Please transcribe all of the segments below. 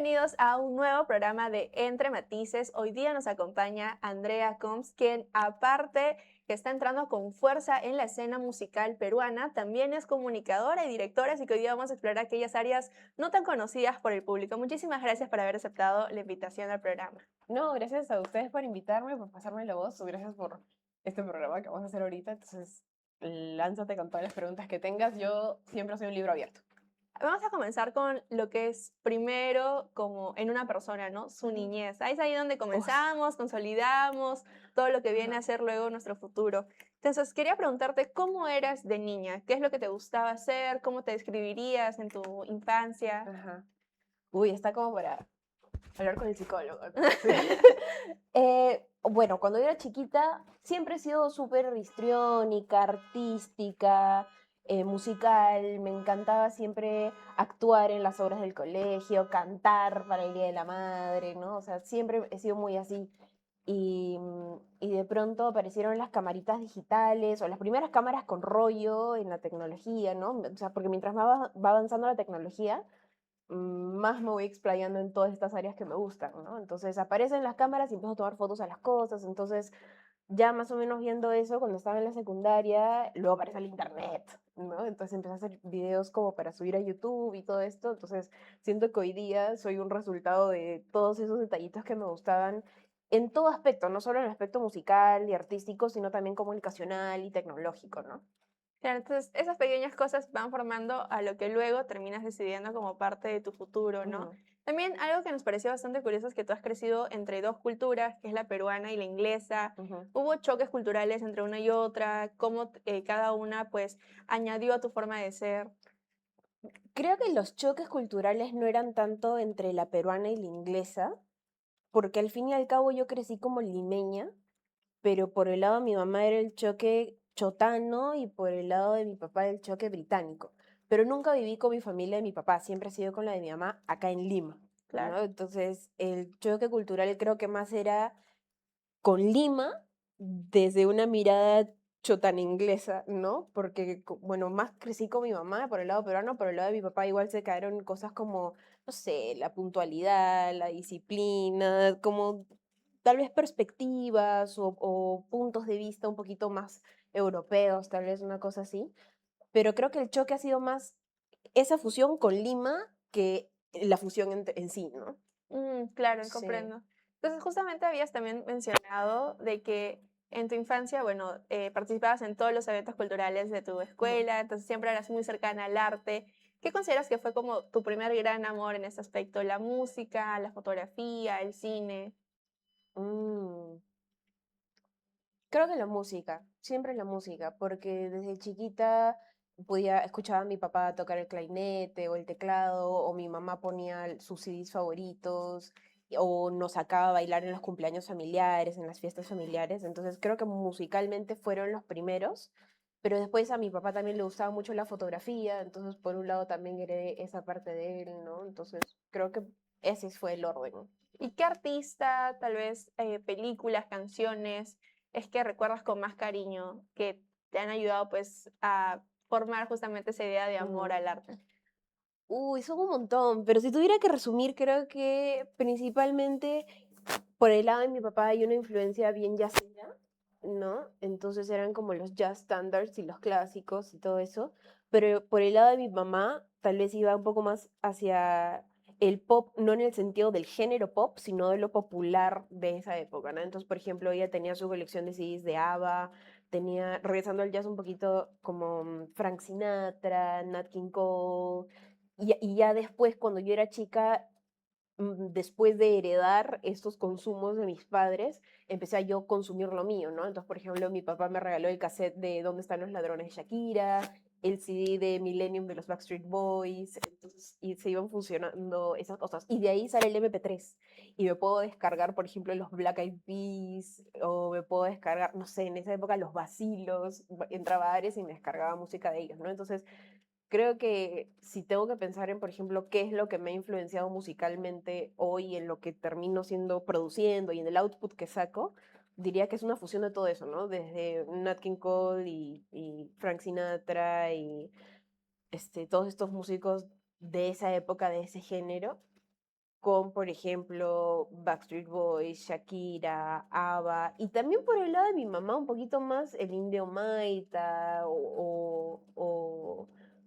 bienvenidos a un nuevo programa de Entre Matices. Hoy día nos acompaña Andrea Combs, quien aparte que está entrando con fuerza en la escena musical peruana, también es comunicadora y directora, así que hoy día vamos a explorar aquellas áreas no tan conocidas por el público. Muchísimas gracias por haber aceptado la invitación al programa. No, gracias a ustedes por invitarme, por pasarme la voz. Gracias por este programa que vamos a hacer ahorita. Entonces, lánzate con todas las preguntas que tengas. Yo siempre soy un libro abierto. Vamos a comenzar con lo que es primero como en una persona, ¿no? Su niñez. Ahí es ahí donde Uf, comenzamos, consolidamos todo lo que viene ajá, a ser luego nuestro futuro. Entonces, quería preguntarte cómo eras de niña, qué es lo que te gustaba hacer, cómo te describirías en tu infancia. ajá. Uy, está como para hablar con el psicólogo, ¿no? Sí. Bueno, cuando yo era chiquita siempre he sido súper histriónica, artística, musical. Me encantaba siempre actuar en las obras del colegio, cantar para el Día de la Madre, ¿no? O sea, siempre he sido muy así. Y de pronto aparecieron las camaritas digitales o las primeras cámaras con rollo en la tecnología, ¿no? O sea, porque mientras va avanzando la tecnología, más me voy explayando en todas estas áreas que me gustan, ¿no? Entonces aparecen las cámaras y empiezo a tomar fotos a las cosas. Entonces, ya más o menos viendo eso, cuando estaba en la secundaria, luego aparece el internet, ¿no? Entonces empecé a hacer videos como para subir a YouTube y todo esto. Entonces, siento que hoy día soy un resultado de todos esos detallitos que me gustaban en todo aspecto, no solo en el aspecto musical y artístico, sino también comunicacional y tecnológico, ¿no? Claro, entonces esas pequeñas cosas van formando a lo que luego terminas decidiendo como parte de tu futuro, ¿no? Ujú, También algo que nos pareció bastante curioso es que tú has crecido entre dos culturas, que es la peruana y la inglesa. ujú. Hubo choques culturales entre una y otra, cómo cada una pues añadió a tu forma de ser. Creo que los choques culturales no eran tanto entre la peruana y la inglesa, porque al fin y al cabo yo crecí como limeña, pero por el lado de mi mamá era el choque chotano y por el lado de mi papá el choque británico. Pero nunca viví con mi familia de mi papá, siempre he sido con la de mi mamá acá en Lima, Claro. ¿no? Entonces el choque cultural creo que más era con Lima desde una mirada chotana inglesa, ¿no? Porque, bueno, más crecí con mi mamá por el lado peruano, por el lado de mi papá igual se cayeron cosas como, no sé, la puntualidad, la disciplina, como tal vez perspectivas o puntos de vista un poquito más europeos, tal vez una cosa así. Pero creo que el choque ha sido más esa fusión con Lima que la fusión en sí, ¿no? Claro, Sí. comprendo. Entonces, justamente habías también mencionado de que en tu infancia, bueno, participabas en todos los eventos culturales de tu Ujú. escuela, entonces siempre eras muy cercana al arte. ¿Qué consideras que fue como tu primer gran amor en ese aspecto? ¿La música, la fotografía, el cine? Mm. Creo que la música, siempre la música, porque desde chiquita podía escuchar a mi papá tocar el clarinete o el teclado, o mi mamá ponía sus CDs favoritos, o nos sacaba a bailar en los cumpleaños familiares, en las fiestas familiares. Entonces creo que musicalmente fueron los primeros, pero después a mi papá también le gustaba mucho la fotografía, entonces por un lado también heredé esa parte de él, ¿no? Entonces creo que ese fue el orden. ¿Y qué artista, tal vez películas, canciones, es que recuerdas con más cariño que te han ayudado pues a formar justamente esa idea de amor Ujú. al arte? Uy, son un montón, pero si tuviera que resumir, creo que principalmente por el lado de mi papá hay una influencia bien jazzera, ¿no? Entonces eran como los jazz standards y los clásicos y todo eso, pero por el lado de mi mamá tal vez iba un poco más hacia el pop, no en el sentido del género pop, sino de lo popular de esa época, ¿no? Entonces, por ejemplo, ella tenía su colección de CDs de ABBA, tenía, regresando al jazz un poquito como Frank Sinatra, Nat King Cole, y ya después, cuando yo era chica, después de heredar estos consumos de mis padres, empecé a yo consumir lo mío, ¿no? Entonces, por ejemplo, mi papá me regaló el cassette de ¿Dónde están los ladrones de Shakira?, el CD de Millennium de los Backstreet Boys, entonces, y se iban funcionando esas cosas. Y de ahí sale el MP3, y me puedo descargar, por ejemplo, los Black Eyed Peas, o me puedo descargar, no sé, en esa época los Vacilos, entraba a Ares y me descargaba música de ellos, ¿no? Entonces, creo que si tengo que pensar en, por ejemplo, qué es lo que me ha influenciado musicalmente hoy en lo que termino siendo produciendo y en el output que saco, diría que es una fusión de todo eso, ¿no? Desde Nat King Cole y Frank Sinatra y todos estos músicos de esa época, de ese género, con, por ejemplo, Backstreet Boys, Shakira, ABBA, y también por el lado de mi mamá un poquito más el Indio Maita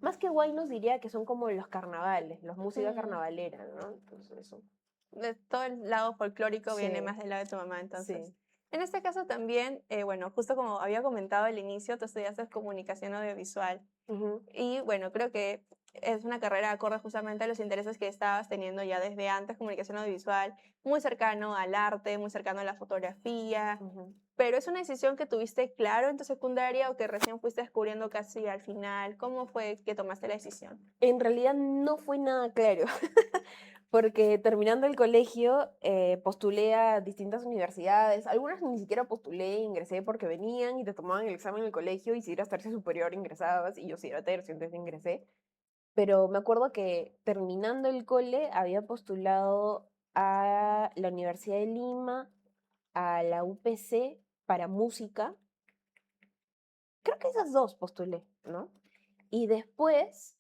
más que guaynos diría que son como los carnavales, los música Mm, carnavalera, ¿no? Entonces eso. de todo el lado folclórico viene Sí, más del lado de tu mamá, entonces. sí. En este caso también, bueno, justo como había comentado al inicio, tú estudiaste comunicación audiovisual. Ujú, Y bueno, creo que es una carrera acorde justamente a los intereses que estabas teniendo ya desde antes, comunicación audiovisual, muy cercano al arte, muy cercano a la fotografía, ujú. pero ¿es una decisión que tuviste claro en tu secundaria o que recién fuiste descubriendo casi al final? ¿Cómo fue que tomaste la decisión? En realidad no fue nada claro. Porque terminando el colegio, postulé a distintas universidades. Algunas ni siquiera postulé, ingresé porque venían y te tomaban el examen en el colegio y si eras tercio superior ingresabas y yo sí era tercio, entonces ingresé. Pero me acuerdo que terminando el cole había postulado a la Universidad de Lima, a la UPC para música. Creo que esas dos postulé, ¿no? Y después,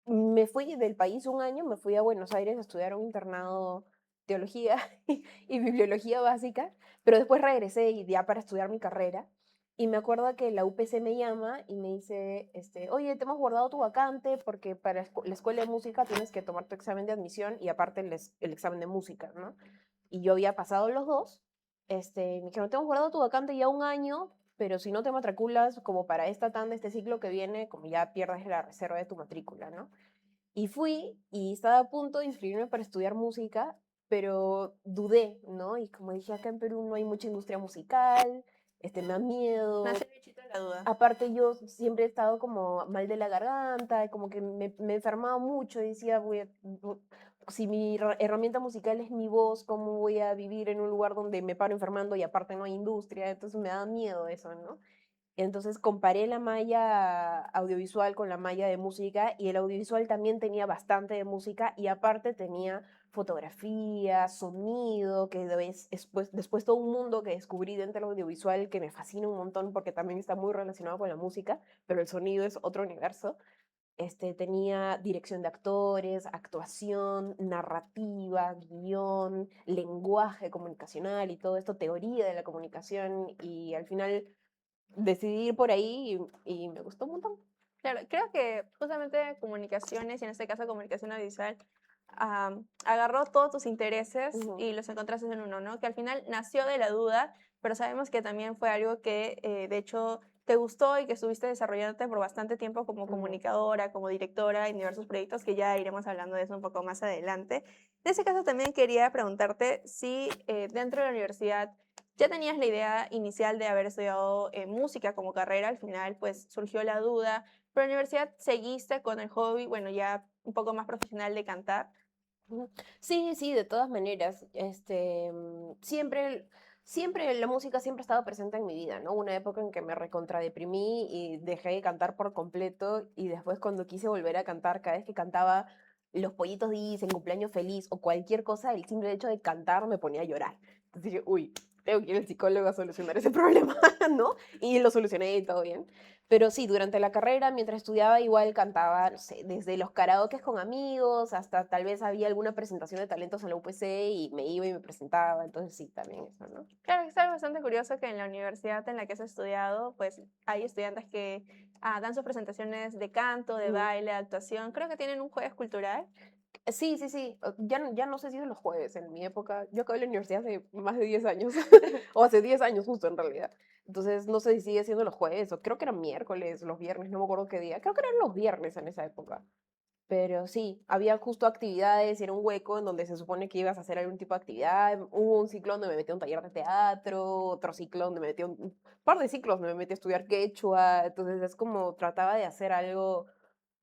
me fui del país un año, me fui a Buenos Aires a estudiar un internado teología y bibliología básica, pero después regresé y ya para estudiar mi carrera. Y me acuerdo que la UPC me llama y me dice, oye, te hemos guardado tu vacante porque para la escuela de música tienes que tomar tu examen de admisión y aparte el examen de música, ¿no? Y yo había pasado los dos. Me dijeron, te hemos guardado tu vacante ya un año, pero si no te matriculas como para esta tanda, este ciclo que viene, como ya pierdes la reserva de tu matrícula, ¿no? Y fui y estaba a punto de inscribirme para estudiar música, pero dudé, ¿no? Y como dije, acá en Perú no hay mucha industria musical, me da miedo. Nace el bichito de la duda. Aparte yo siempre he estado como mal de la garganta, como que me enfermaba mucho y decía, si mi herramienta musical es mi voz, ¿cómo voy a vivir en un lugar donde me paro enfermando y aparte no hay industria? Entonces me da miedo eso, ¿no? Entonces comparé la malla audiovisual con la malla de música y el audiovisual también tenía bastante de música y aparte tenía fotografía, sonido, que después todo un mundo que descubrí dentro del audiovisual que me fascina un montón porque también está muy relacionado con la música, pero el sonido es otro universo. Tenía dirección de actores, actuación, narrativa, guión, lenguaje comunicacional y todo esto, teoría de la comunicación y al final decidí ir por ahí y me gustó un montón. Claro, creo que justamente comunicaciones, y en este caso comunicación audiovisual, agarró todos tus intereses Ujú, y los encontraste en uno, ¿no? Que al final nació de la duda, pero sabemos que también fue algo que de hecho te gustó y que estuviste desarrollándote por bastante tiempo como ujú. comunicadora, como directora en diversos proyectos, que ya iremos hablando de eso un poco más adelante. En ese caso también quería preguntarte si dentro de la universidad ya tenías la idea inicial de haber estudiado música como carrera, al final pues surgió la duda, pero en la universidad seguiste con el hobby, bueno, ya un poco más profesional de cantar. Ujú. Sí, sí, de todas maneras, siempre la música siempre ha estado presente en mi vida, ¿no? Una época en que me recontradeprimí y dejé de cantar por completo y después cuando quise volver a cantar, cada vez que cantaba Los Pollitos dicen cumpleaños feliz o cualquier cosa, el simple hecho de cantar me ponía a llorar. Entonces dije, uy, tengo que ir al psicólogo a solucionar ese problema, ¿no? Y lo solucioné y todo bien. Pero sí, durante la carrera, mientras estudiaba, igual cantaba, no sé, desde los karaokes con amigos hasta tal vez había alguna presentación de talentos en la UPC y me iba y me presentaba. Entonces sí, también eso, ¿no? Claro, es algo bastante curioso que en la universidad en la que has estudiado, pues hay estudiantes que dan sus presentaciones de canto, de Ujú. baile, de actuación. Creo que tienen un jueves cultural. Sí, sí, sí. Ya no sé si es los jueves. En mi época, yo acabé la universidad hace más de 10 años, o hace 10 años justo en realidad. Entonces no sé si sigue siendo los jueves, o creo que eran miércoles, los viernes, no me acuerdo qué día. Creo que eran los viernes en esa época. Pero sí, había justo actividades y era un hueco en donde se supone que ibas a hacer algún tipo de actividad. Hubo un ciclo donde me metí a un taller de teatro, otro ciclo donde me metí a un par de ciclos donde me metí a estudiar quechua. Entonces es como trataba de hacer algo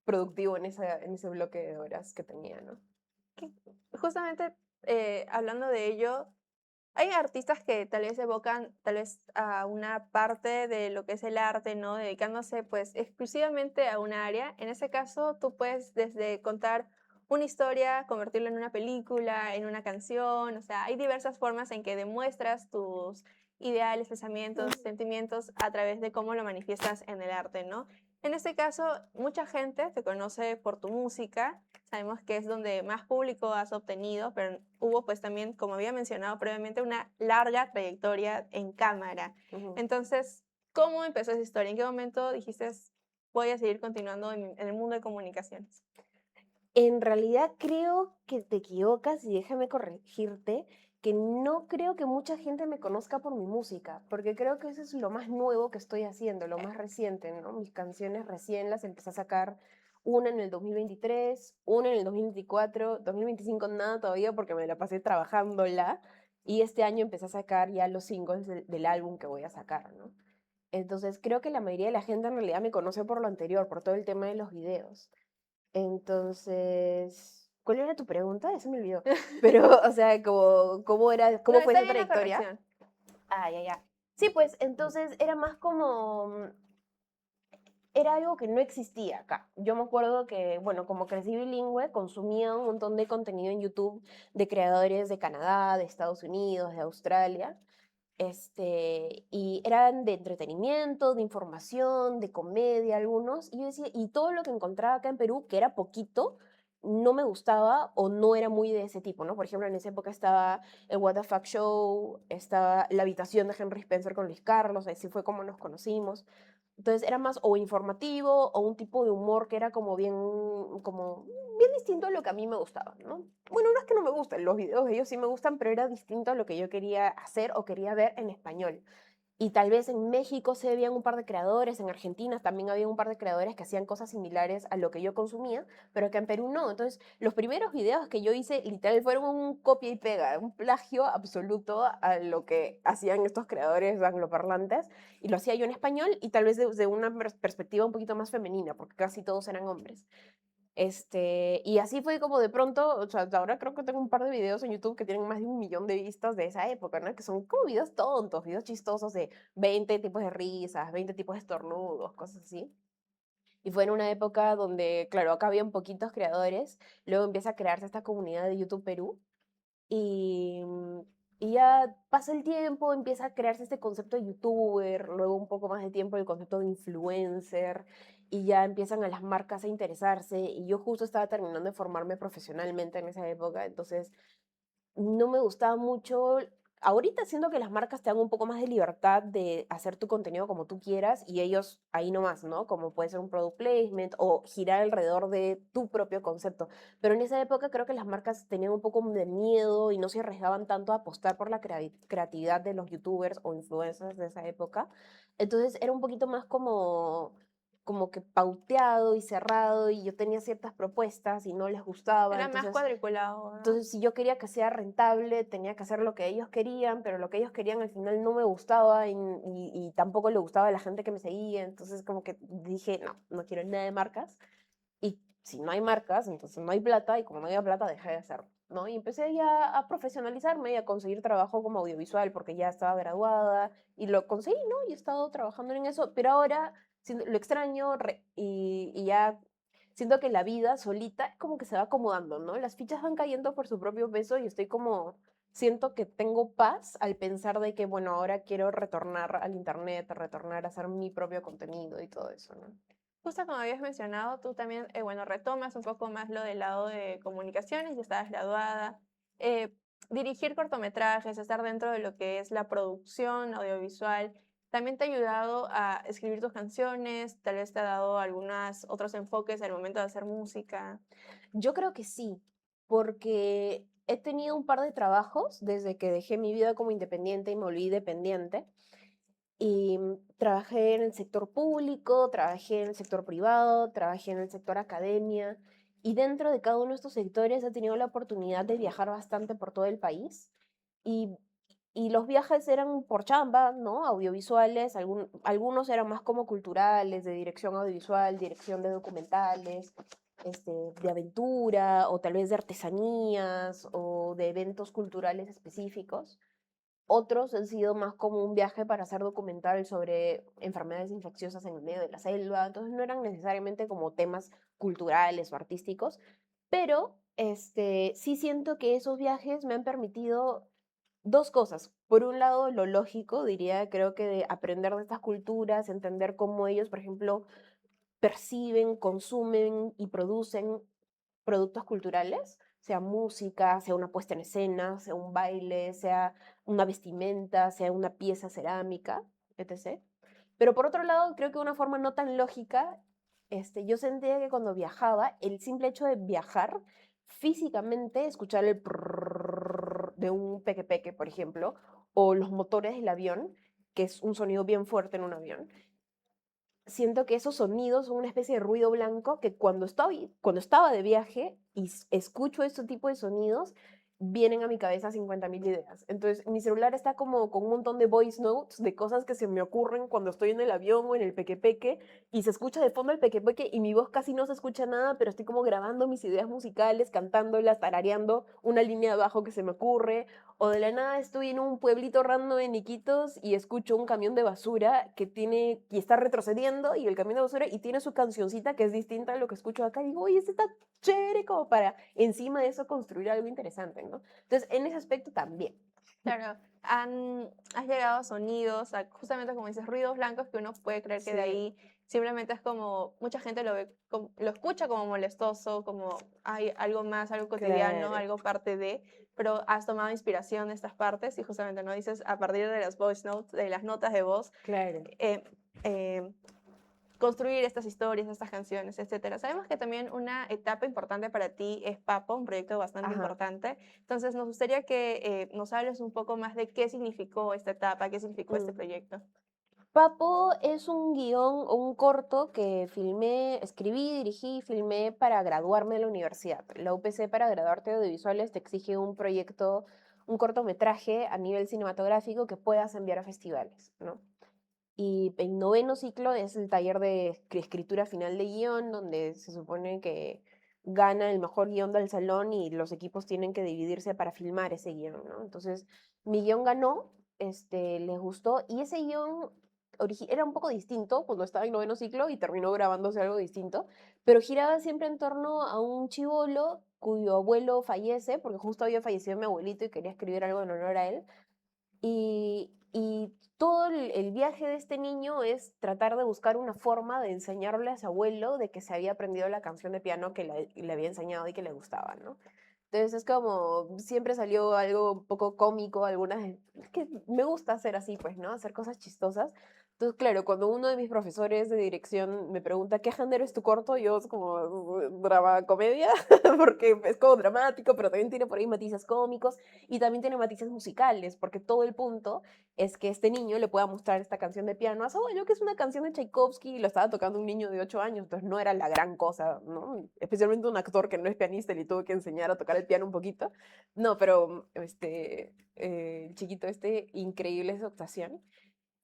productivo en ese bloque de horas que tenía, ¿no? Que justamente hablando de ello, hay artistas que tal vez evocan tal vez a una parte de lo que es el arte, ¿no? Dedicándose pues exclusivamente a una área. En ese caso, tú puedes desde contar una historia, convertirla en una película, en una canción, o sea, hay diversas formas en que demuestras tus ideales, pensamientos, sentimientos a través de cómo lo manifiestas en el arte, ¿no? En este caso, mucha gente te conoce por tu música, sabemos que es donde más público has obtenido, pero hubo pues también, como había mencionado previamente, una larga trayectoria en cámara. Ujú. Entonces, ¿cómo empezó esa historia? ¿En qué momento dijiste, voy a seguir continuando en el mundo de comunicaciones? En realidad creo que te equivocas y déjame corregirte, que no creo que mucha gente me conozca por mi música, porque creo que eso es lo más nuevo que estoy haciendo, lo más reciente, ¿no? Mis canciones recién las empecé a sacar una en el 2023, una en el 2024, 2025 nada todavía porque me la pasé trabajándola y este año empecé a sacar ya los singles del álbum que voy a sacar, ¿no? Entonces creo que la mayoría de la gente en realidad me conoce por lo anterior, por todo el tema de los videos. Entonces, ¿cuál era tu pregunta? Eso me olvidó. Pero, o sea, ¿cómo era, No, cómo fue está esa bien la trayectoria? corrección. Ah, ya, ya. Sí, pues entonces era más como, era algo que no existía acá. Yo me acuerdo que, bueno, como crecí bilingüe, consumía un montón de contenido en YouTube de creadores de Canadá, de Estados Unidos, de Australia. Y eran de entretenimiento, de información, de comedia algunos, y yo decía, y todo lo que encontraba acá en Perú, que era poquito, no me gustaba o no era muy de ese tipo, ¿no? Por ejemplo, en esa época estaba el What the Fuck Show, estaba La habitación de Henry Spencer con Luis Carlos, así fue como nos conocimos. Entonces era más o informativo o un tipo de humor que era como bien distinto a lo que a mí me gustaba, ¿no? Bueno, no es que no me gusten, los videos de ellos sí me gustan, pero era distinto a lo que yo quería hacer o quería ver en español. Y tal vez en México se habían un par de creadores, en Argentina también había un par de creadores que hacían cosas similares a lo que yo consumía, pero que en Perú no. Entonces, los primeros videos que yo hice literal fueron un copia y pega, un plagio absoluto a lo que hacían estos creadores angloparlantes, y lo hacía yo en español y tal vez desde una perspectiva un poquito más femenina, porque casi todos eran hombres. Y así fue como de pronto, o sea, ahora creo que tengo un par de videos en YouTube que tienen más de 1 millón de vistas de esa época, ¿no? Que son como videos tontos, videos chistosos de 20 tipos de risas, 20 tipos de estornudos, cosas así. Y fue en una época donde, claro, acá habían poquitos creadores, luego empieza a crearse esta comunidad de YouTube Perú, y, y ya pasa el tiempo, empieza a crearse este concepto de youtuber, luego un poco más de tiempo el concepto de influencer, y ya empiezan a las marcas a interesarse. Y yo justo estaba terminando de formarme profesionalmente en esa época, entonces no me gustaba mucho. Ahorita siento que las marcas te dan un poco más de libertad de hacer tu contenido como tú quieras y ellos ahí nomás, ¿no? Como puede ser un product placement o girar alrededor de tu propio concepto. Pero en esa época creo que las marcas tenían un poco de miedo y no se arriesgaban tanto a apostar por la creatividad de los youtubers o influencers de esa época. Entonces era un poquito más como que pauteado y cerrado y yo tenía ciertas propuestas y no les gustaba. Era más cuadriculado, ¿no? Entonces, si yo quería que sea rentable, tenía que hacer lo que ellos querían, pero lo que ellos querían al final no me gustaba y tampoco le gustaba a la gente que me seguía. Entonces, como que dije, no, no quiero nada de marcas. Y si no hay marcas, entonces no hay plata, y como no había plata, dejé de hacerlo, ¿no? Y empecé ya a profesionalizarme y a conseguir trabajo como audiovisual, porque ya estaba graduada y lo conseguí, ¿no? Y he estado trabajando en eso, pero ahora lo extraño y ya siento que la vida solita es como que se va acomodando, ¿no? Las fichas van cayendo por su propio peso y estoy como, siento que tengo paz al pensar de que, bueno, ahora quiero retornar al internet, retornar a hacer mi propio contenido y todo eso, ¿no? Justo como habías mencionado, tú también, bueno, retomas un poco más lo del lado de comunicaciones, ya estabas graduada. eh, Dirigir cortometrajes, estar dentro de lo que es la producción audiovisual, ¿también te ha ayudado a escribir tus canciones? Tal vez te ha dado algunos otros enfoques al momento de hacer música. Yo creo que sí, porque he tenido un par de trabajos desde que dejé mi vida como independiente y me volví dependiente. Y trabajé en el sector público, trabajé en el sector privado, trabajé en el sector academia. Y dentro de cada uno de estos sectores he tenido la oportunidad de viajar bastante por todo el país. Y, y los viajes eran por chamba, ¿no? Audiovisuales, algunos eran más como culturales, de dirección audiovisual, dirección de documentales, de aventura, o tal vez de artesanías, o de eventos culturales específicos. Otros han sido más como un viaje para hacer documental sobre enfermedades infecciosas en el medio de la selva. Entonces no eran necesariamente como temas culturales o artísticos, pero sí siento que esos viajes me han permitido dos cosas. Por un lado, lo lógico, diría, creo que de aprender de estas culturas, entender cómo ellos, por ejemplo, perciben, consumen y producen productos culturales, sea música, sea una puesta en escena, sea un baile, sea una vestimenta, sea una pieza cerámica, etc. Pero por otro lado, creo que de una forma no tan lógica, yo sentía que cuando viajaba, el simple hecho de viajar, físicamente escuchar el prrrr de un peque, por ejemplo, o los motores del avión, que es un sonido bien fuerte en un avión, siento que esos sonidos son una especie de ruido blanco que cuando estaba de viaje y escucho ese tipo de sonidos, vienen a mi cabeza 50.000 ideas. Entonces, mi celular está como con un montón de voice notes de cosas que se me ocurren cuando estoy en el avión o en el peque y se escucha de fondo el peque y mi voz casi no se escucha nada, pero estoy como grabando mis ideas musicales, cantándolas, tarareando una línea abajo que se me ocurre, o de la nada estoy en un pueblito random en Iquitos y escucho un camión de basura y está retrocediendo y el camión de basura y tiene su cancioncita que es distinta a lo que escucho acá y digo, oye, este está chévere como para encima de eso construir algo interesante, ¿no? Entonces, en ese aspecto también. Claro, has llegado a sonidos, justamente como dices, ruidos blancos que uno puede creer que de Sí, ahí simplemente es como, mucha gente lo ve, lo escucha como molestoso, como hay algo más, algo cotidiano, claro, algo parte de, pero has tomado inspiración de estas partes y justamente no dices a partir de las voice notes, de las notas de voz, claro. eh, eh, construir estas historias, estas canciones, etcétera. Sabemos que también una etapa importante para ti es Papo, un proyecto bastante Ajá. importante. Entonces, nos gustaría que nos hables un poco más de qué significó esta etapa, qué significó este Mm. proyecto. Papo es un guión o un corto que filmé, escribí, dirigí y filmé para graduarme de la universidad. La UPC para graduarte de audiovisuales te exige un proyecto, un cortometraje a nivel cinematográfico que puedas enviar a festivales, ¿no? Y en noveno ciclo es el taller de escritura final de guión, donde se supone que gana el mejor guión del salón y los equipos tienen que dividirse para filmar ese guión, ¿no? Entonces, mi guión ganó, les gustó, y ese guión era un poco distinto cuando estaba en noveno ciclo y terminó grabándose algo distinto, pero giraba siempre en torno a un chivolo cuyo abuelo fallece, porque justo había fallecido mi abuelito y quería escribir algo en honor a él, y todo el viaje de este niño es tratar de buscar una forma de enseñarle a su abuelo de que se había aprendido la canción de piano que le había enseñado y que le gustaba, ¿no? Entonces es como, siempre salió algo un poco cómico, es que me gusta hacer así, pues, ¿no? Hacer cosas chistosas. Entonces, claro, cuando uno de mis profesores de dirección me pregunta, ¿qué género es tu corto? Yo es como, drama, comedia, porque es como dramático, pero también tiene por ahí matices cómicos y también tiene matices musicales, porque todo el punto es que este niño le pueda mostrar esta canción de piano a su abuelo, que es una canción de Tchaikovsky y lo estaba tocando un niño de 8 años, entonces no era la gran cosa, ¿no? Especialmente un actor que no es pianista y le tuvo que enseñar a tocar el piano un poquito. No, pero el chiquito increíble su actuación.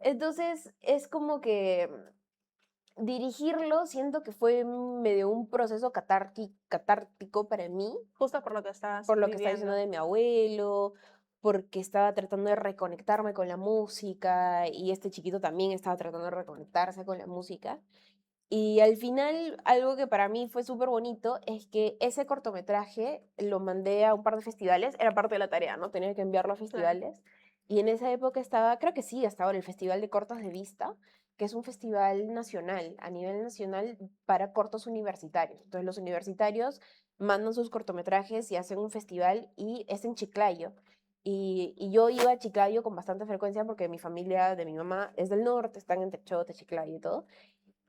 Entonces es como que dirigirlo siento que fue medio un proceso catártico para mí, Justo por lo que estás por lo que está diciendo viviendo. de mi abuelo, porque estaba tratando de reconectarme con la música y este chiquito también estaba tratando de reconectarse con la música. Y al final, algo que para mí fue súper bonito es que ese cortometraje lo mandé a un par de festivales, era parte de la tarea, ¿no? Tenía que enviarlo a Claro. festivales. Y en esa época estaba, creo que sí, hasta ahora, el Festival de Cortos de Vista, que es un festival nacional, a nivel nacional, para cortos universitarios. Entonces, los universitarios mandan sus cortometrajes y hacen un festival y es en Chiclayo. Y yo iba a Chiclayo con bastante frecuencia porque mi familia de mi mamá es del norte, están en Techote, Chiclayo y todo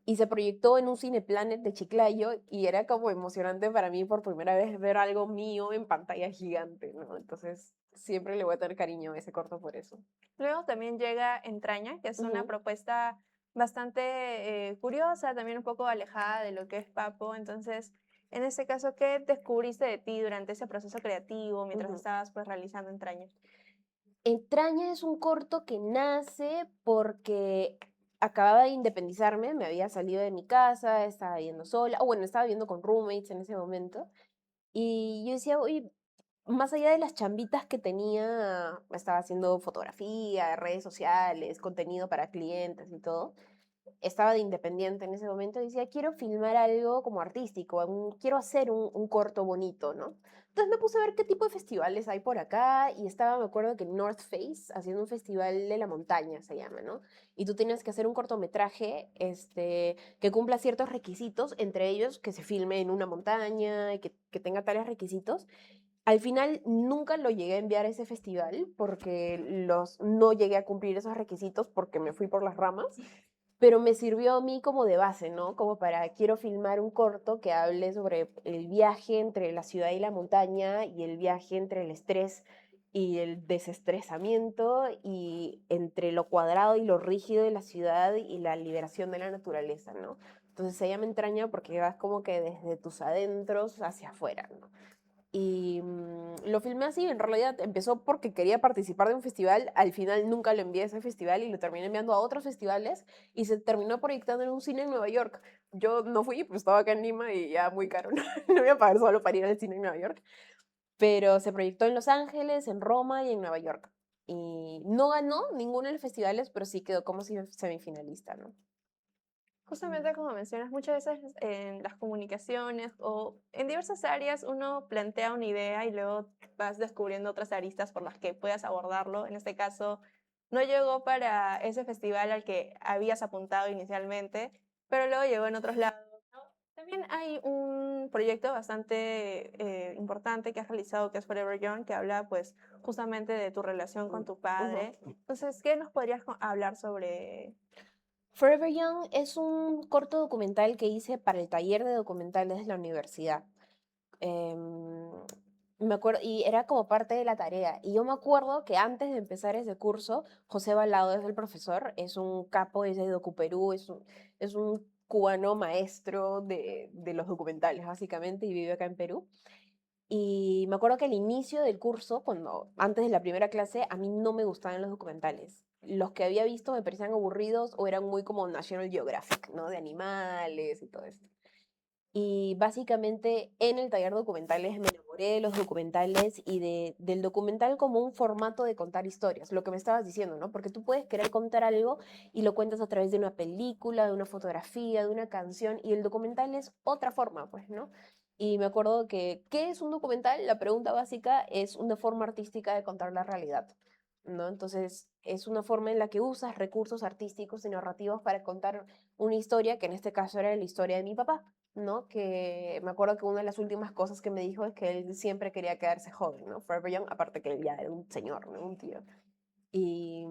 y se proyectó en un Cineplanet de Chiclayo y era como emocionante para mí por primera vez ver algo mío en pantalla gigante, ¿no? Entonces siempre le voy a tener cariño a ese corto por eso. Luego también llega Entraña, que es una Ujú, propuesta bastante curiosa, también un poco alejada de lo que es Papo. Entonces, en este caso, ¿qué descubriste de ti durante ese proceso creativo mientras ujú. estabas pues realizando Entraña? Entraña es un corto que nace porque acababa de independizarme, me había salido de mi casa, estaba viviendo sola, o bueno, estaba viviendo con roommates en ese momento, y yo decía, oye, más allá de las chambitas que tenía, estaba haciendo fotografía, redes sociales, contenido para clientes y todo, estaba de independiente en ese momento, y decía, quiero filmar algo como artístico, quiero hacer un corto bonito, ¿no? Entonces me puse a ver qué tipo de festivales hay por acá y estaba, me acuerdo que North Face haciendo un festival de la montaña, se llama, ¿no? Y tú tienes que hacer un cortometraje que cumpla ciertos requisitos, entre ellos que se filme en una montaña y que tenga tales requisitos. Al final nunca lo llegué a enviar a ese festival porque no llegué a cumplir esos requisitos porque me fui por las ramas, pero me sirvió a mí como de base, ¿no? Como para, quiero filmar un corto que hable sobre el viaje entre la ciudad y la montaña y el viaje entre el estrés y el desestresamiento y entre lo cuadrado y lo rígido de la ciudad y la liberación de la naturaleza, ¿no? Entonces ella me entraña porque vas como que desde tus adentros hacia afuera, ¿no? Y lo filmé así, en realidad empezó porque quería participar de un festival, al final nunca lo envié a ese festival y lo terminé enviando a otros festivales y se terminó proyectando en un cine en Nueva York. Yo no fui, pues estaba acá en Lima y ya muy caro, no, no voy a pagar solo para ir al cine en Nueva York, pero se proyectó en Los Ángeles, en Roma y en Nueva York. Y no ganó ninguno de los festivales, pero sí quedó como semifinalista, ¿no? Justamente como mencionas, muchas veces en las comunicaciones o en diversas áreas uno plantea una idea y luego vas descubriendo otras aristas por las que puedas abordarlo. En este caso, no llegó para ese festival al que habías apuntado inicialmente, pero luego llegó en otros lados, ¿no? También hay un proyecto bastante importante que has realizado, que es Forever Young, que habla pues justamente de tu relación con tu Ujú. padre. Entonces, ¿qué nos podrías hablar sobre? Forever Young es un corto documental que hice para el taller de documentales de la universidad. Em, Me acuerdo, y era como parte de la tarea. Y yo me acuerdo que antes de empezar ese curso, José Balado es el profesor, es un capo, es de DocuPerú, es un cubano maestro de los documentales, básicamente, y vive acá en Perú. Y me acuerdo que al inicio del curso, antes de la primera clase, a mí no me gustaban los documentales. Los que había visto me parecían aburridos o eran muy como National Geographic, ¿no? De animales y todo esto. Y básicamente en el taller de documentales me enamoré de los documentales y del documental como un formato de contar historias, lo que me estabas diciendo, ¿no? Porque tú puedes querer contar algo y lo cuentas a través de una película, de una fotografía, de una canción, y el documental es otra forma, pues, ¿no? Y me acuerdo que, ¿qué es un documental? La pregunta básica es una forma artística de contar la realidad, ¿no? Entonces, es una forma en la que usas recursos artísticos y narrativos para contar una historia, que en este caso era la historia de mi papá, ¿no? Que me acuerdo que una de las últimas cosas que me dijo es que él siempre quería quedarse joven, ¿no? Forever young, aparte que él ya era un señor, ¿no? Un tío. Y,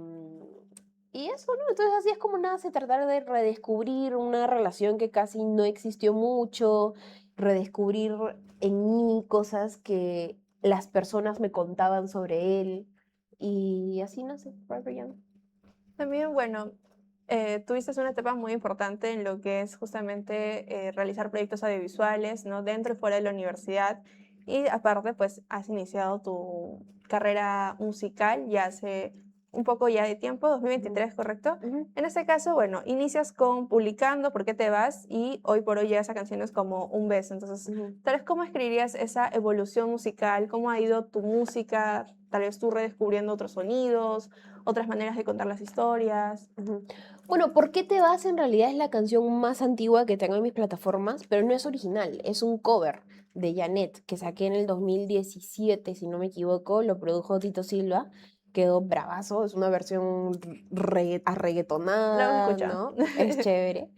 y eso, ¿no? Entonces así es como nace tratar de redescubrir una relación que casi no existió mucho, redescubrir en mí cosas que las personas me contaban sobre él. Y así nace Forever Young. También, bueno, tuviste una etapa muy importante en lo que es justamente realizar proyectos audiovisuales, ¿no? Dentro y fuera de la universidad. Y aparte, pues has iniciado tu carrera musical ya hace un poco ya de tiempo, Ujú, 2023, ¿correcto? ujú, En este caso, bueno, inicias con Publicando, ¿Por qué te vas? Y hoy por hoy llegas a canciones como Un beso. Entonces, ujú. tal vez, ¿cómo escribirías esa evolución musical? ¿Cómo ha ido tu música? Tal vez tú redescubriendo otros sonidos, otras maneras de contar las historias. Ujú. Bueno, ¿por qué te vas? En realidad es la canción más antigua que tengo en mis plataformas, pero no es original, es un cover de Janet que saqué en el 2017, si no me equivoco, lo produjo Tito Silva, quedó bravazo, es una versión No lo he arreggetonada, escuchado. ¿no? Es chévere,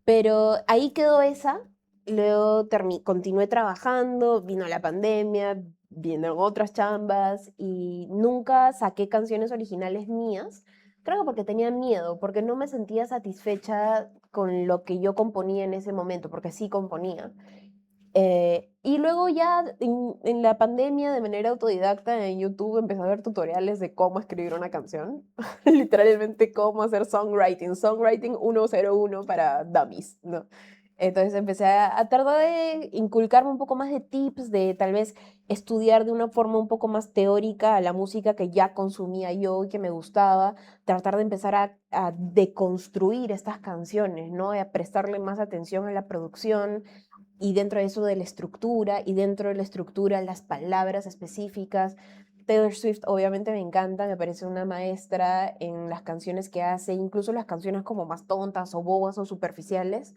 pero ahí quedó esa, luego continué trabajando, vino la pandemia, vinieron otras chambas y nunca saqué canciones originales mías. Creo que porque tenía miedo, porque no me sentía satisfecha con lo que yo componía en ese momento, porque sí componía. Y luego ya en la pandemia, de manera autodidacta, en YouTube empecé a ver tutoriales de cómo escribir una canción. Literalmente cómo hacer songwriting. Songwriting 101 para dummies, ¿no? Entonces empecé a tratar de inculcarme un poco más de tips, de tal vez estudiar de una forma un poco más teórica a la música que ya consumía yo y que me gustaba, tratar de empezar a deconstruir estas canciones, ¿no? A prestarle más atención a la producción, y dentro de eso de la estructura, y dentro de la estructura las palabras específicas, Taylor Swift obviamente me encanta, me parece una maestra en las canciones que hace, incluso las canciones como más tontas o bobas o superficiales,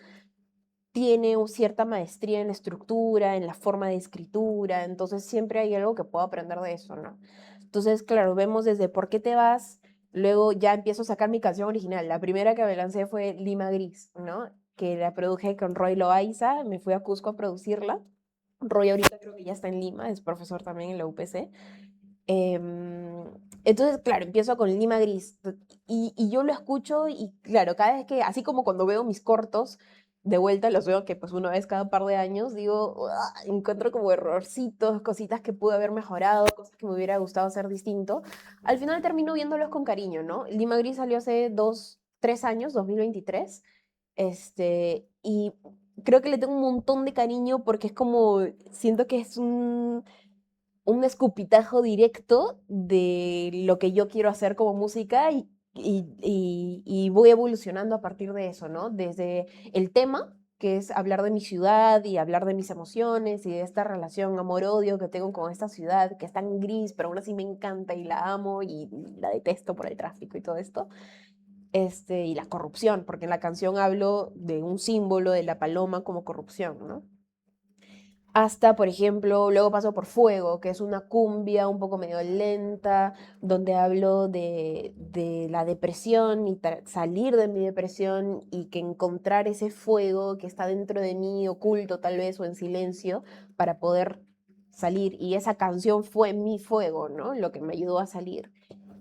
tiene cierta maestría en la estructura, en la forma de escritura, entonces siempre hay algo que puedo aprender de eso, ¿no? Entonces, claro, vemos desde ¿Por qué te vas? Luego ya empiezo a sacar mi canción original. La primera que me lancé fue Lima Gris, ¿no? Que la produje con Roy Loaiza, me fui a Cusco a producirla. Roy ahorita creo que ya está en Lima, es profesor también en la UPC. Em, entonces, claro, empiezo con Lima Gris y yo lo escucho y claro, cada vez que, así como cuando veo mis cortos, de vuelta los veo que pues una vez cada par de años, digo, "Uah", encuentro como errorcitos, cositas que pude haber mejorado, cosas que me hubiera gustado hacer distinto. Al final termino viéndolos con cariño, ¿no? Lima Gris salió hace 3 años, 2023, y creo que le tengo un montón de cariño porque es como, siento que es un escupitajo directo de lo que yo quiero hacer como música y voy evolucionando a partir de eso, ¿no? Desde el tema, que es hablar de mi ciudad y hablar de mis emociones y de esta relación amor-odio que tengo con esta ciudad, que es tan gris, pero aún así me encanta y la amo y la detesto por el tráfico y todo esto. Y la corrupción, porque en la canción hablo de un símbolo de la paloma como corrupción, ¿no? Hasta, por ejemplo, luego paso por Fuego, que es una cumbia un poco medio lenta, donde hablo de la depresión y salir de mi depresión y que encontrar ese fuego que está dentro de mí, oculto tal vez o en silencio, para poder salir. Y esa canción fue mi fuego, ¿no? Lo que me ayudó a salir.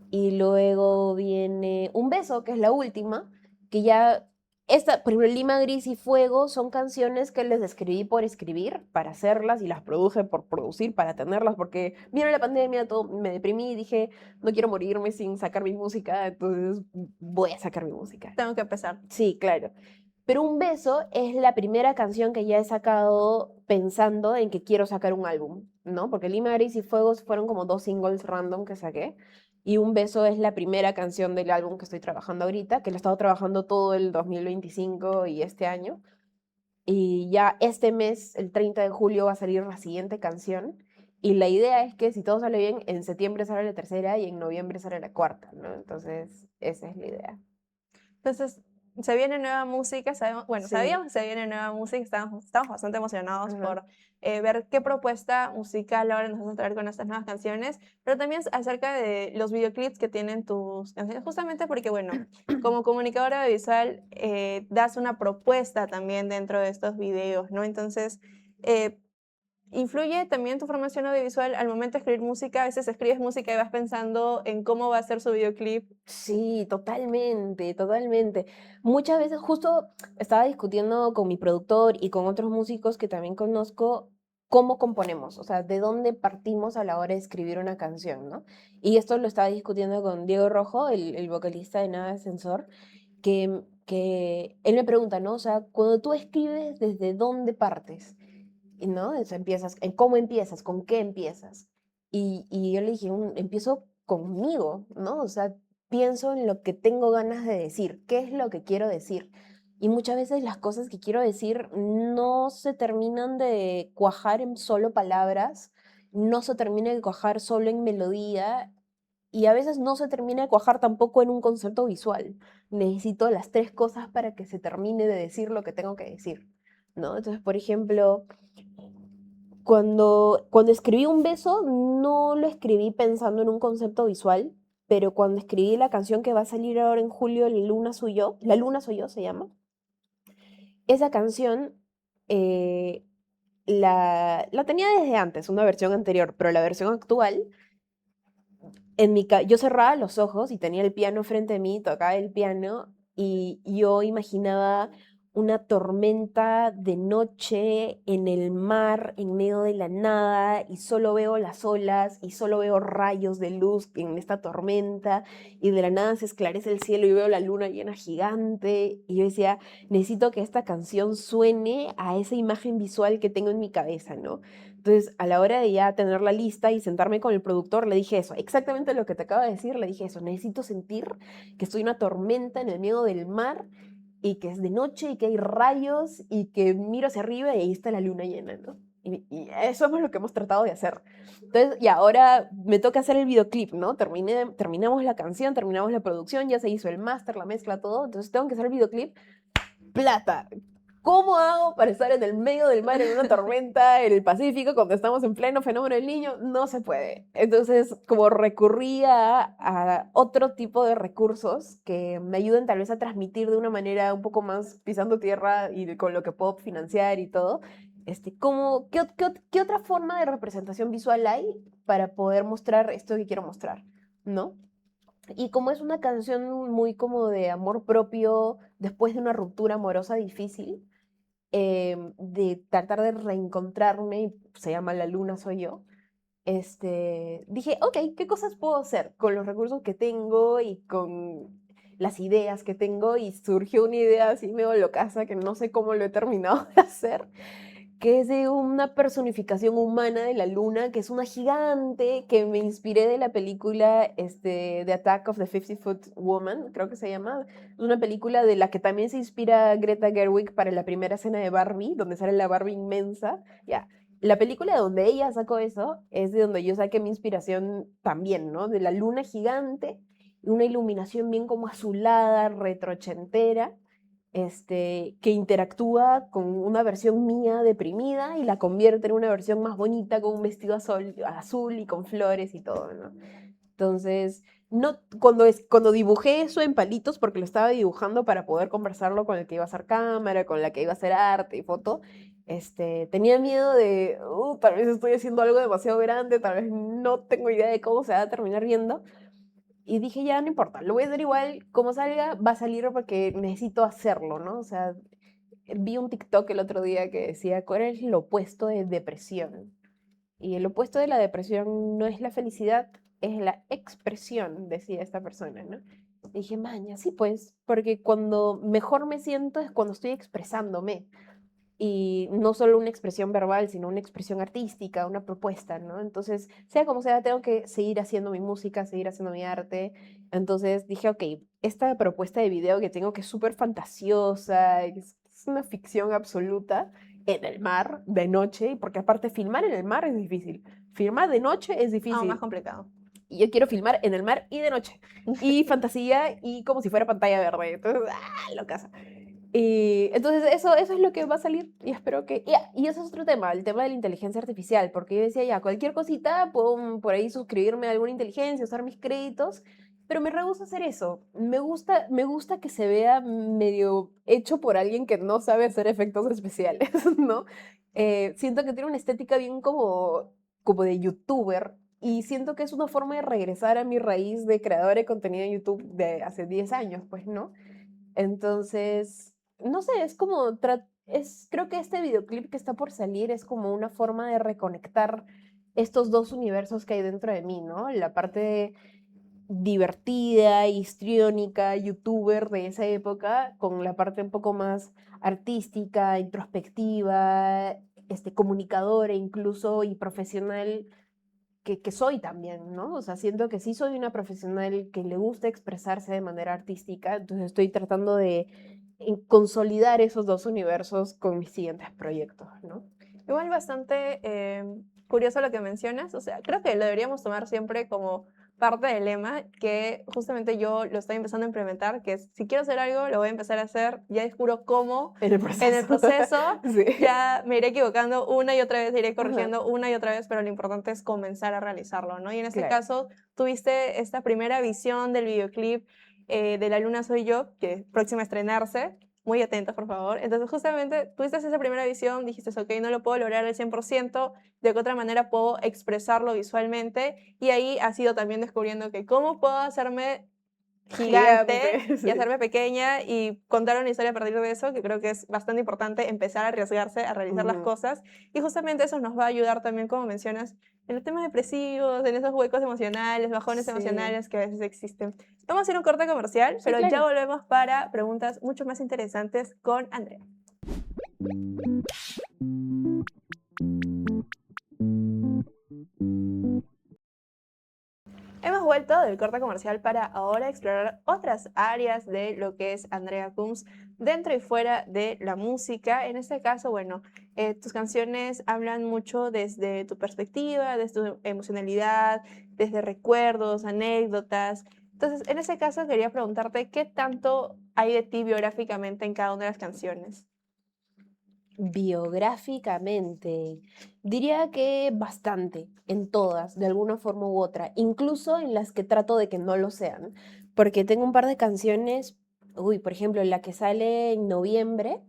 Y luego viene Un beso, que es la última, que ya, por ejemplo, Lima Gris y Fuego son canciones que les escribí por escribir, para hacerlas, y las produje por producir, para tenerlas, porque vino la pandemia, todo, me deprimí y dije, no quiero morirme sin sacar mi música, entonces voy a sacar mi música. Tengo que empezar. Sí, claro. Pero Un beso es la primera canción que ya he sacado pensando en que quiero sacar un álbum, ¿no? Porque Lima Gris y Fuegos fueron como 2 singles random que saqué. Y Un beso es la primera canción del álbum que estoy trabajando ahorita, que lo he estado trabajando todo el 2025 y este año. Y ya este mes, el 30 de julio, va a salir la siguiente canción. Y la idea es que si todo sale bien, en septiembre sale la tercera y en noviembre sale la cuarta, ¿no? Entonces, esa es la idea. Entonces, se viene nueva música, sabemos, bueno, Sí. sabíamos que se viene nueva música, estamos bastante emocionados Ajá. por ver qué propuesta musical ahora nos vas a traer con estas nuevas canciones, pero también acerca de los videoclips que tienen tus canciones, justamente porque, bueno, como comunicadora visual, das una propuesta también dentro de estos videos, ¿no? Entonces, eh, ¿influye también tu formación audiovisual al momento de escribir música? A veces escribes música y vas pensando en cómo va a ser su videoclip. Sí, totalmente, totalmente. Muchas veces justo estaba discutiendo con mi productor y con otros músicos que también conozco cómo componemos, o sea, de dónde partimos a la hora de escribir una canción, ¿no? Y esto lo estaba discutiendo con Diego Rojo, el vocalista de Nada de Sensor, que él me pregunta, ¿no? O sea, cuando tú escribes, ¿desde dónde partes? ¿No? O sea, empiezas, ¿en cómo empiezas? ¿Con qué empiezas? Y yo le dije, empiezo conmigo, ¿no? O sea, pienso en lo que tengo ganas de decir, qué es lo que quiero decir. Y muchas veces las cosas que quiero decir no se terminan de cuajar en solo palabras, no se termina de cuajar solo en melodía y a veces no se termina de cuajar tampoco en un concepto visual. Necesito las tres cosas para que se termine de decir lo que tengo que decir, ¿no? Entonces, por ejemplo, cuando escribí Un beso, no lo escribí pensando en un concepto visual, pero cuando escribí la canción que va a salir ahora en julio, La Luna Soy Yo se llama, esa canción la tenía desde antes, una versión anterior, pero la versión actual, yo cerraba los ojos y tenía el piano frente a mí, tocaba el piano y yo imaginaba una tormenta de noche en el mar, en medio de la nada, y solo veo las olas y solo veo rayos de luz en esta tormenta, y de la nada se esclarece el cielo y veo la luna llena gigante, y yo decía, necesito que esta canción suene a esa imagen visual que tengo en mi cabeza, ¿no? Entonces, a la hora de ya tener la lista y sentarme con el productor, le dije eso, exactamente lo que te acabo de decir, le dije eso, necesito sentir que estoy en una tormenta en el medio del mar y que es de noche y que hay rayos y que miro hacia arriba y ahí está la luna llena, ¿no? Y eso es lo que hemos tratado de hacer. Entonces, y ahora me toca hacer el videoclip, ¿no? Terminamos la canción, terminamos la producción, ya se hizo el máster, la mezcla, todo. Entonces tengo que hacer el videoclip. Plata. ¿Cómo hago para estar en el medio del mar en una tormenta en el Pacífico cuando estamos en pleno fenómeno del Niño? No se puede. Entonces, como recurrí a otro tipo de recursos que me ayuden tal vez a transmitir de una manera un poco más pisando tierra y con lo que puedo financiar y todo, ¿qué otra forma de representación visual hay para poder mostrar esto que quiero mostrar? ¿No? Y como es una canción muy como de amor propio después de una ruptura amorosa difícil, de tratar de reencontrarme, y se llama La Luna Soy Yo, dije, ok, ¿qué cosas puedo hacer con los recursos que tengo y con las ideas que tengo? Y surgió una idea así medio locaza que no sé cómo lo he terminado de hacer, que es de una personificación humana de la luna, que es una gigante, que me inspiré de la película The Attack of the 50-Foot Woman, creo que se llama. Es una película de la que también se inspira Greta Gerwig para la primera escena de Barbie, donde sale la Barbie inmensa. Ya. La película donde ella sacó eso es de donde yo saqué mi inspiración también, ¿no? De la luna gigante, una iluminación bien como azulada, retrochentera, que interactúa con una versión mía deprimida y la convierte en una versión más bonita con un vestido azul y con flores y todo, ¿no? Entonces, no, cuando dibujé eso en palitos, porque lo estaba dibujando para poder conversarlo con el que iba a hacer cámara, con la que iba a hacer arte y foto, tenía miedo de, tal vez estoy haciendo algo demasiado grande, tal vez no tengo idea de cómo se va a terminar viendo, y dije, ya no importa, lo voy a hacer igual, como salga, va a salir porque necesito hacerlo, ¿no? O sea, vi un TikTok el otro día que decía, ¿cuál es lo opuesto de depresión? Y el opuesto de la depresión no es la felicidad, es la expresión, decía esta persona, ¿no? Y dije, maña, sí pues, porque cuando mejor me siento es cuando estoy expresándome y no solo una expresión verbal, sino una expresión artística, una propuesta, ¿no? Entonces, sea como sea, tengo que seguir haciendo mi música, seguir haciendo mi arte. Entonces dije, ok, esta propuesta de video que tengo que es súper fantasiosa, es una ficción absoluta en el mar, de noche, porque aparte filmar en el mar es difícil, filmar de noche es Aún más difícil. complicado. Y yo quiero filmar en el mar y de noche. Y fantasía y como si fuera pantalla verde. Entonces, locaza. Y entonces eso es lo que va a salir y espero que... Y ese es otro tema, el tema de la inteligencia artificial, porque yo decía ya, cualquier cosita, puedo por ahí suscribirme a alguna inteligencia, usar mis créditos, pero me rehúso a hacer eso. Me gusta que se vea medio hecho por alguien que no sabe hacer efectos especiales, ¿no? Siento que tiene una estética bien como de youtuber y siento que es una forma de regresar a mi raíz de creadora de contenido en YouTube de hace 10 años, pues, ¿no? Entonces, no sé, es como, creo que este videoclip que está por salir es como una forma de reconectar estos dos universos que hay dentro de mí, ¿no? La parte divertida, histriónica, youtuber de esa época, con la parte un poco más artística, introspectiva, comunicadora incluso y profesional que soy también, ¿no? O sea, siento que sí soy una profesional que le gusta expresarse de manera artística, entonces estoy tratando de consolidar esos dos universos con mis siguientes proyectos, ¿no? Igual bastante curioso lo que mencionas, o sea, creo que lo deberíamos tomar siempre como parte del lema que justamente yo lo estoy empezando a implementar, que es, si quiero hacer algo, lo voy a empezar a hacer, ya descubro cómo, En el proceso. en el proceso Sí. ya me iré equivocando una y otra vez, iré Ajá. corrigiendo una y otra vez, pero lo importante es comenzar a realizarlo, ¿no? Y en este Claro. caso, tuviste esta primera visión del videoclip de La Luna Soy Yo, que es próxima a estrenarse, muy atentos, por favor. Entonces, justamente, tuviste esa primera visión, dijiste, ok, no lo puedo lograr al 100%, de qué otra manera puedo expresarlo visualmente, y ahí has ido también descubriendo que cómo puedo hacerme gigante Sí. y hacerme pequeña y contar una historia a partir de eso, que creo que es bastante importante empezar a arriesgarse a realizar las cosas, y justamente eso nos va a ayudar también, como mencionas, en los temas depresivos, en esos huecos emocionales, bajones Sí. emocionales que a veces existen. Vamos a hacer un corte comercial, Sí, pero claro. ya volvemos para preguntas mucho más interesantes con Andrea. Hemos hemos vuelto del corte comercial para ahora explorar otras áreas de lo que es Andrea Coombs dentro y fuera de la música. En este caso, bueno, tus canciones hablan mucho desde tu perspectiva, desde tu emocionalidad, desde recuerdos, anécdotas. Entonces, en ese caso quería preguntarte qué tanto hay de ti biográficamente en cada una de las canciones. Biográficamente, diría que bastante, en todas, de alguna forma u otra, incluso en las que trato de que no lo sean, porque tengo un par de canciones, por ejemplo, la que sale en noviembre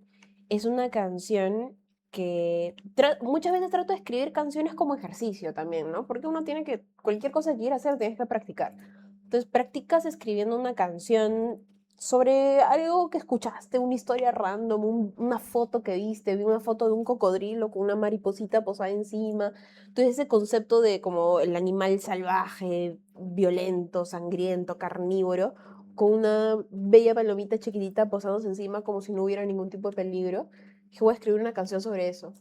es una canción que muchas veces trato de escribir canciones como ejercicio también, ¿no? Porque uno tiene que, cualquier cosa que quiera hacer, tienes que practicar. Entonces, practicas escribiendo una canción sobre algo que escuchaste, una historia random, una foto que viste, vi una foto de un cocodrilo con una mariposita posada encima. Entonces ese concepto de como el animal salvaje, violento, sangriento, carnívoro, con una bella palomita chiquitita posándose encima como si no hubiera ningún tipo de peligro. Dije, voy a escribir una canción sobre eso.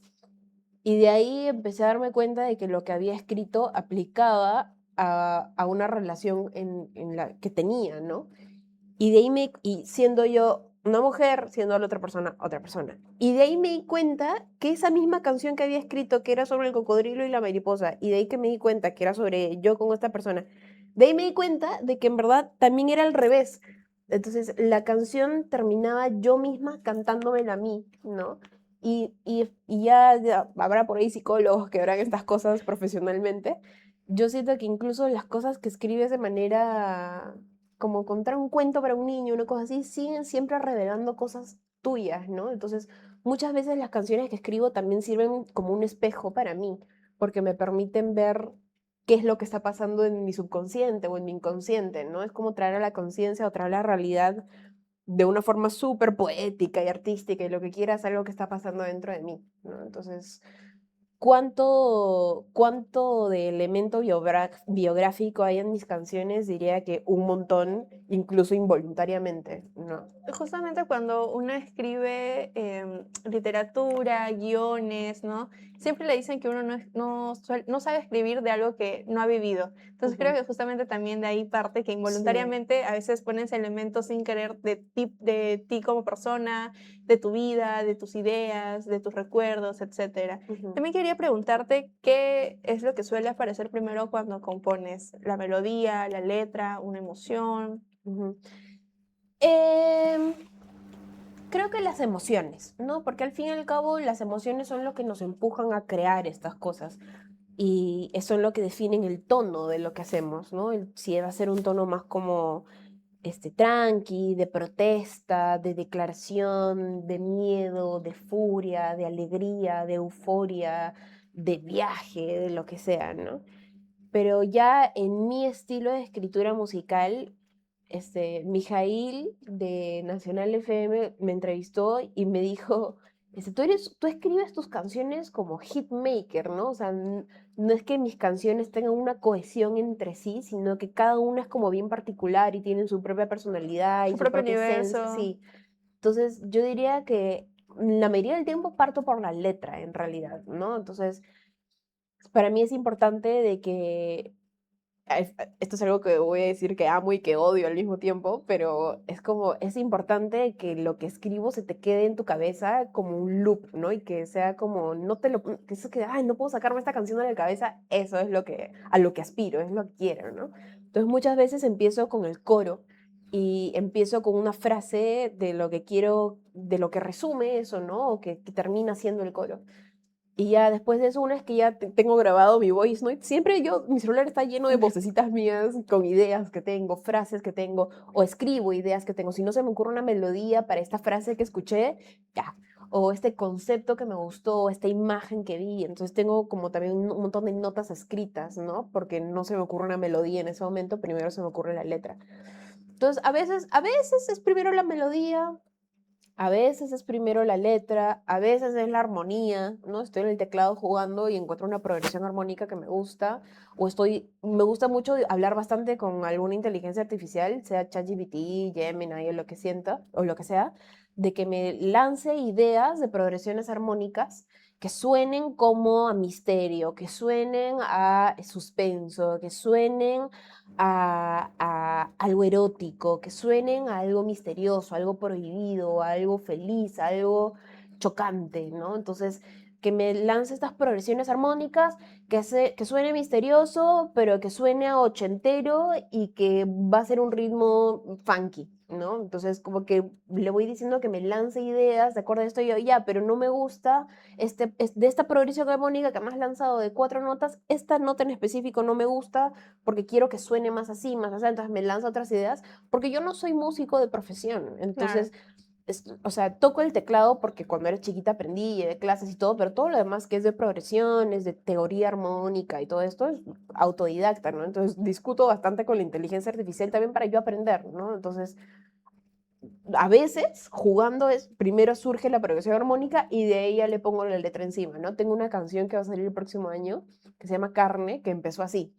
Y de ahí empecé a darme cuenta de que lo que había escrito aplicaba a una relación en la que tenía, ¿no? Y de ahí y siendo yo una mujer, siendo la otra persona, otra persona. Y de ahí me di cuenta que esa misma canción que había escrito, que era sobre el cocodrilo y la mariposa, y de ahí que me di cuenta que era sobre yo con esta persona, de ahí me di cuenta de que en verdad también era al revés. Entonces la canción terminaba yo misma cantándomela a mí, ¿no? Y ya habrá por ahí psicólogos que verán estas cosas profesionalmente. Yo siento que incluso las cosas que escribes de manera como contar un cuento para un niño, una cosa así, siguen siempre revelando cosas tuyas, ¿no? Entonces, muchas veces las canciones que escribo también sirven como un espejo para mí, porque me permiten ver qué es lo que está pasando en mi subconsciente o en mi inconsciente, ¿no? Es como traer a la conciencia o traer a la realidad de una forma súper poética y artística y lo que quieras, algo que está pasando dentro de mí, ¿no? Entonces, ¿cuánto de elemento biográfico hay en mis canciones? Diría que un montón, incluso involuntariamente, ¿no? Justamente cuando uno escribe literatura, guiones, ¿no? Siempre le dicen que uno no sabe escribir de algo que no ha vivido. Entonces creo Ujú. que justamente también de ahí parte que Sí. involuntariamente a veces pones elementos sin querer de ti como persona, de tu vida, de tus ideas, de tus recuerdos, etcétera. Ujú, También quería preguntarte qué es lo que suele aparecer primero cuando compones, la melodía, la letra, una emoción. ujú. Em, Creo que las emociones, ¿no? Porque al fin y al cabo las emociones son lo que nos empujan a crear estas cosas y son lo que definen el tono de lo que hacemos, ¿no? Si va a ser un tono más como tranqui, de protesta, de declaración, de miedo, de furia, de alegría, de euforia, de viaje, de lo que sea, ¿no? Pero ya en mi estilo de escritura musical, Mijail de Nacional FM me entrevistó y me dijo, tú escribes tus canciones como hitmaker, ¿no? O sea, no es que mis canciones tengan una cohesión entre sí, sino que cada una es como bien particular y tienen su propia personalidad y Su su propio propia esencia, universo. sí. Entonces, yo diría que la mayoría del tiempo parto por la letra, en realidad, ¿no? Entonces, para mí es importante de que esto es algo que voy a decir que amo y que odio al mismo tiempo, pero es como, es importante que lo que escribo se te quede en tu cabeza como un loop, ¿no? Y que sea como, no te lo, que eso que, ay, no puedo sacarme esta canción de la cabeza, eso es a lo que aspiro, es lo que quiero, ¿no? Entonces muchas veces empiezo con el coro y empiezo con una frase de lo que quiero, de lo que resume eso, ¿no? O que termina siendo el coro. Y ya después de eso, una vez que ya tengo grabado mi voice note, siempre mi celular está lleno de vocecitas mías con ideas que tengo, frases que tengo, o escribo ideas que tengo. Si no se me ocurre una melodía para esta frase que escuché, ya. O este concepto que me gustó, esta imagen que vi. Entonces tengo como también un montón de notas escritas, ¿no? Porque no se me ocurre una melodía en ese momento, primero se me ocurre la letra. Entonces, a veces es primero la melodía, a veces es primero la letra, a veces es la armonía, ¿no? Estoy en el teclado jugando y encuentro una progresión armónica que me gusta, me gusta mucho hablar bastante con alguna inteligencia artificial, sea ChatGPT, Gemini o lo que sienta, o lo que sea, de que me lance ideas de progresiones armónicas que suenen como a misterio, que suenen a suspenso, que suenen a algo erótico, que suenen a algo misterioso, algo prohibido, algo feliz, algo chocante, ¿no? Entonces, que me lance estas progresiones armónicas, que suene misterioso, pero que suene a ochentero y que va a ser un ritmo funky, ¿no? Entonces, como que le voy diciendo que me lance ideas de acuerdo a esto y yo, ya, pero no me gusta de esta progresión armónica que me has lanzado de 4 notas, esta nota en específico no me gusta porque quiero que suene más así, más así, entonces me lanzo otras ideas, porque yo no soy músico de profesión, Claro. entonces o sea, toco el teclado porque cuando era chiquita aprendí, llevé clases y todo, pero todo lo demás que es de progresiones, de teoría armónica y todo esto es autodidacta, ¿no? Entonces discuto bastante con la inteligencia artificial también para yo aprender, ¿no? Entonces, a veces jugando es, primero surge la progresión armónica y de ahí ya le pongo la letra encima, ¿no? Tengo una canción que va a salir el próximo año que se llama Carne, que empezó así.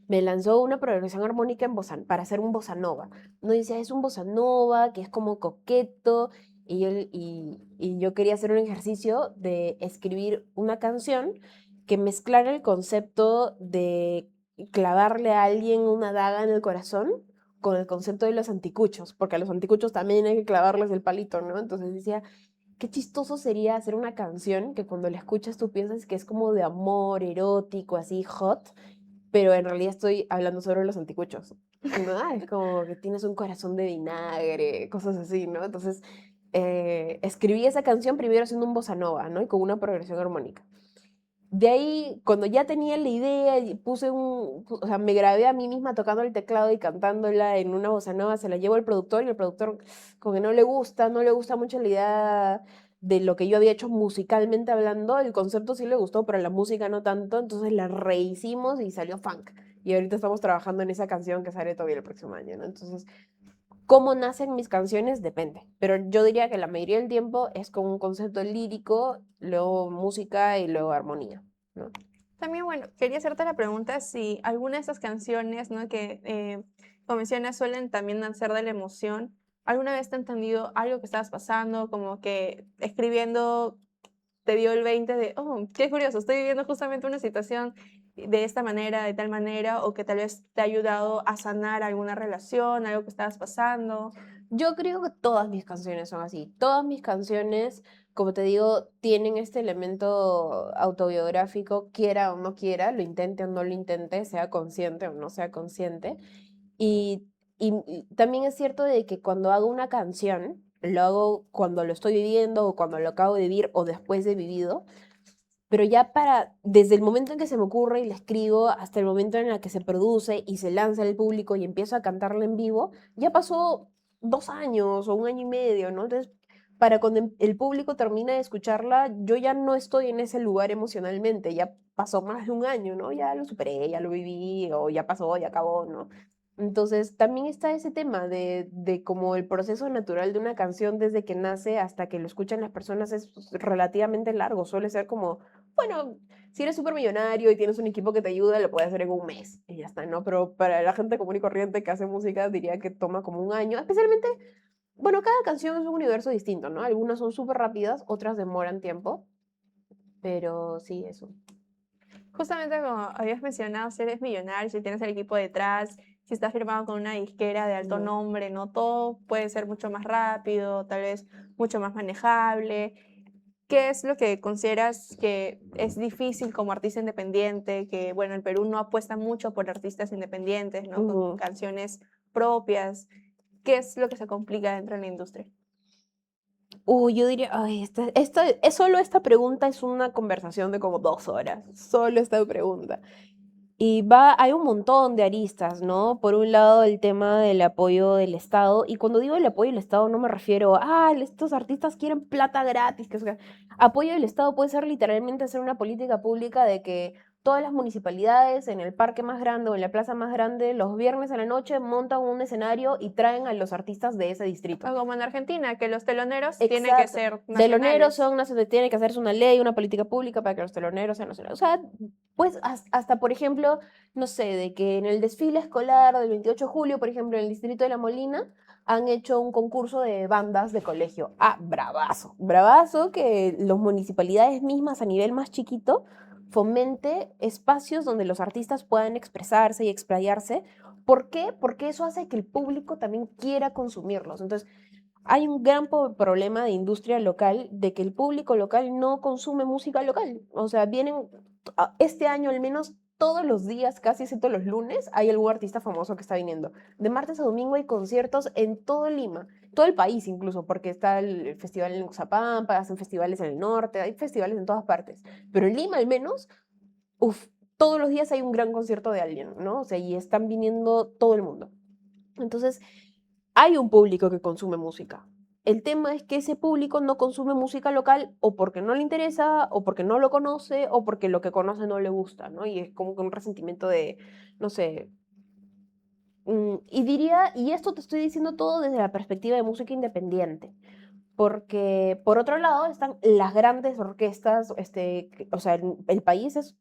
Me lanzó una progresión armónica para hacer un bossa nova. No decía, es un bossa nova, que es como coqueto, y yo quería hacer un ejercicio de escribir una canción que mezclara el concepto de clavarle a alguien una daga en el corazón con el concepto de los anticuchos, porque a los anticuchos también hay que clavarles el palito, ¿no? Entonces decía, qué chistoso sería hacer una canción que cuando la escuchas tú piensas que es como de amor erótico, así hot, pero en realidad estoy hablando sobre los anticuchos, ¿no? Es como que tienes un corazón de vinagre, cosas así, ¿no? Entonces, escribí esa canción primero haciendo un bossa nova, ¿no? Y con una progresión armónica. De ahí, cuando ya tenía la idea, y o sea, me grabé a mí misma tocando el teclado y cantándola en una bossa nova, se la llevo al productor y el productor como que no le gusta mucho la idea de lo que yo había hecho musicalmente hablando, el concepto sí le gustó, pero la música no tanto, entonces la rehicimos y salió funk. Y ahorita estamos trabajando en esa canción que sale todavía el próximo año, ¿no? Entonces, ¿cómo nacen mis canciones? Depende. Pero yo diría que la mayoría del tiempo es con un concepto lírico, luego música y luego armonía, ¿no? También, bueno, quería hacerte la pregunta si alguna de esas canciones, ¿no? Que, como mencionas, suelen también nacer de la emoción. ¿Alguna vez te ha entendido algo que estabas pasando, como que escribiendo te dio el 20 de, oh, qué curioso, estoy viviendo justamente una situación de esta manera, de tal manera, o que tal vez te ha ayudado a sanar alguna relación, algo que estabas pasando? Yo creo que todas mis canciones son así. Todas mis canciones, como te digo, tienen este elemento autobiográfico, quiera o no quiera, lo intente o no lo intente, sea consciente o no sea consciente. Y, y también es cierto de que cuando hago una canción, lo hago cuando lo estoy viviendo o cuando lo acabo de vivir o después de vivido, pero ya desde el momento en que se me ocurre y la escribo hasta el momento en el que se produce y se lanza al público y empiezo a cantarla en vivo, ya pasó 2 años o un año y medio, ¿no? Entonces, para cuando el público termina de escucharla, yo ya no estoy en ese lugar emocionalmente, ya pasó más de un año, ¿no? Ya lo superé, ya lo viví, o ya pasó, ya acabó, ¿no? Entonces, también está ese tema de como el proceso natural de una canción desde que nace hasta que lo escuchan las personas es relativamente largo, suele ser como bueno, si eres súper millonario y tienes un equipo que te ayuda, lo puedes hacer en un mes y ya está, ¿no? Pero para la gente común y corriente que hace música, diría que toma como un año. Especialmente, bueno, cada canción es un universo distinto, ¿no? Algunas son súper rápidas, otras demoran tiempo, pero sí, eso. Justamente como habías mencionado, si eres millonario, si tienes el equipo detrás, si estás firmado con una disquera de alto Ujú. nombre, no todo puede ser mucho más rápido, tal vez mucho más manejable. ¿Qué es lo que consideras que es difícil como artista independiente? Que, bueno, el Perú no apuesta mucho por artistas independientes, ¿no? Con Ujú. canciones propias. ¿Qué es lo que se complica dentro de la industria? Yo diría, ay, solo esta pregunta es una conversación de como 2 horas, solo esta pregunta. Hay un montón de aristas, ¿no? Por un lado, el tema del apoyo del Estado, y cuando digo el apoyo del Estado no me refiero a, estos artistas quieren plata gratis, apoyo del Estado puede ser literalmente hacer una política pública de que todas las municipalidades en el parque más grande o en la plaza más grande, los viernes a la noche montan un escenario y traen a los artistas de ese distrito. O como en Argentina, que los teloneros tienen que Exacto. ser Teloneros nacionales. tiene que hacerse una ley, una política pública para que los teloneros sean nacionales. O sea, pues hasta, por ejemplo, no sé, de que en el desfile escolar del 28 de julio, por ejemplo, en el distrito de La Molina, han hecho un concurso de bandas de colegio. Ah, bravazo. Bravazo que las municipalidades mismas a nivel más chiquito fomente espacios donde los artistas puedan expresarse y explayarse. ¿Por qué? Porque eso hace que el público también quiera consumirlos. Entonces, hay un gran problema de industria local, de que el público local no consume música local. O sea, vienen, este año al menos todos los días, casi excepto los lunes, hay algún artista famoso que está viniendo. De martes a domingo hay conciertos en todo Lima, todo el país incluso, porque está el festival en Uxapampa, hacen festivales en el norte, hay festivales en todas partes. Pero en Lima al menos, uff, todos los días hay un gran concierto de alguien, ¿no? O sea, y están viniendo todo el mundo. Entonces, hay un público que consume música. El tema es que ese público no consume música local o porque no le interesa, o porque no lo conoce, o porque lo que conoce no le gusta, ¿no? Y es como que un resentimiento de, no sé, y diría, y esto te estoy diciendo todo desde la perspectiva de música independiente, porque por otro lado están las grandes orquestas, o sea,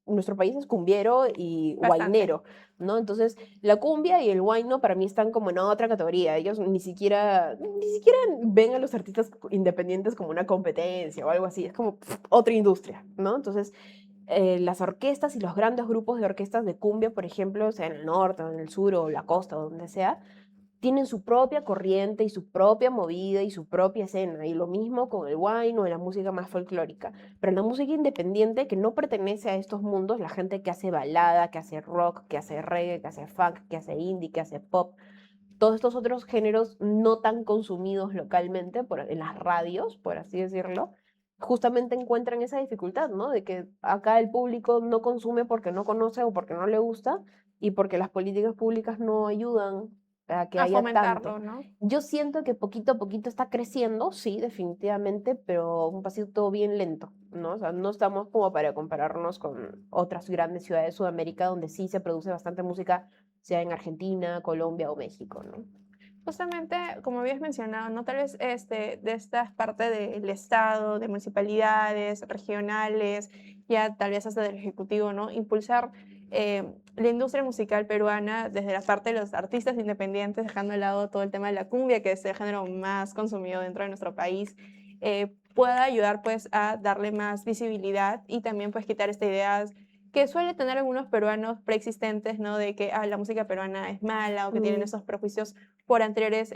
nuestro país es cumbiero y Bastante. guainero, ¿no? Entonces, la cumbia y el guayno para mí están como en otra categoría. Ellos ni siquiera ven a los artistas independientes como una competencia o algo así, es como otra industria, ¿no? Entonces, las orquestas y los grandes grupos de orquestas de cumbia, por ejemplo, sea en el norte o en el sur o la costa o donde sea, tienen su propia corriente y su propia movida y su propia escena. Y lo mismo con el wine o la música más folclórica. Pero la música independiente que no pertenece a estos mundos, la gente que hace balada, que hace rock, que hace reggae, que hace funk, que hace indie, que hace pop, todos estos otros géneros no tan consumidos localmente en las radios, por así decirlo, justamente encuentran esa dificultad, ¿no? De que acá el público no consume porque no conoce o porque no le gusta y porque las políticas públicas no ayudan a que A haya tanto. fomentarlo, ¿no? Yo siento que poquito a poquito está creciendo, sí, definitivamente, pero un pasito bien lento, ¿no? O sea, no estamos como para compararnos con otras grandes ciudades de Sudamérica donde sí se produce bastante música, sea en Argentina, Colombia o México, ¿no? Justamente, como habías mencionado, ¿no? Tal vez de estas partes del Estado, de municipalidades, regionales, ya tal vez hasta del Ejecutivo, ¿no? Impulsar la industria musical peruana desde la parte de los artistas independientes, dejando de lado todo el tema de la cumbia, que es el género más consumido dentro de nuestro país, pueda ayudar pues a darle más visibilidad y también pues quitar esta idea que suele tener algunos peruanos preexistentes, ¿no? De que la música peruana es mala o que tienen Mm. esos prejuicios por anteriores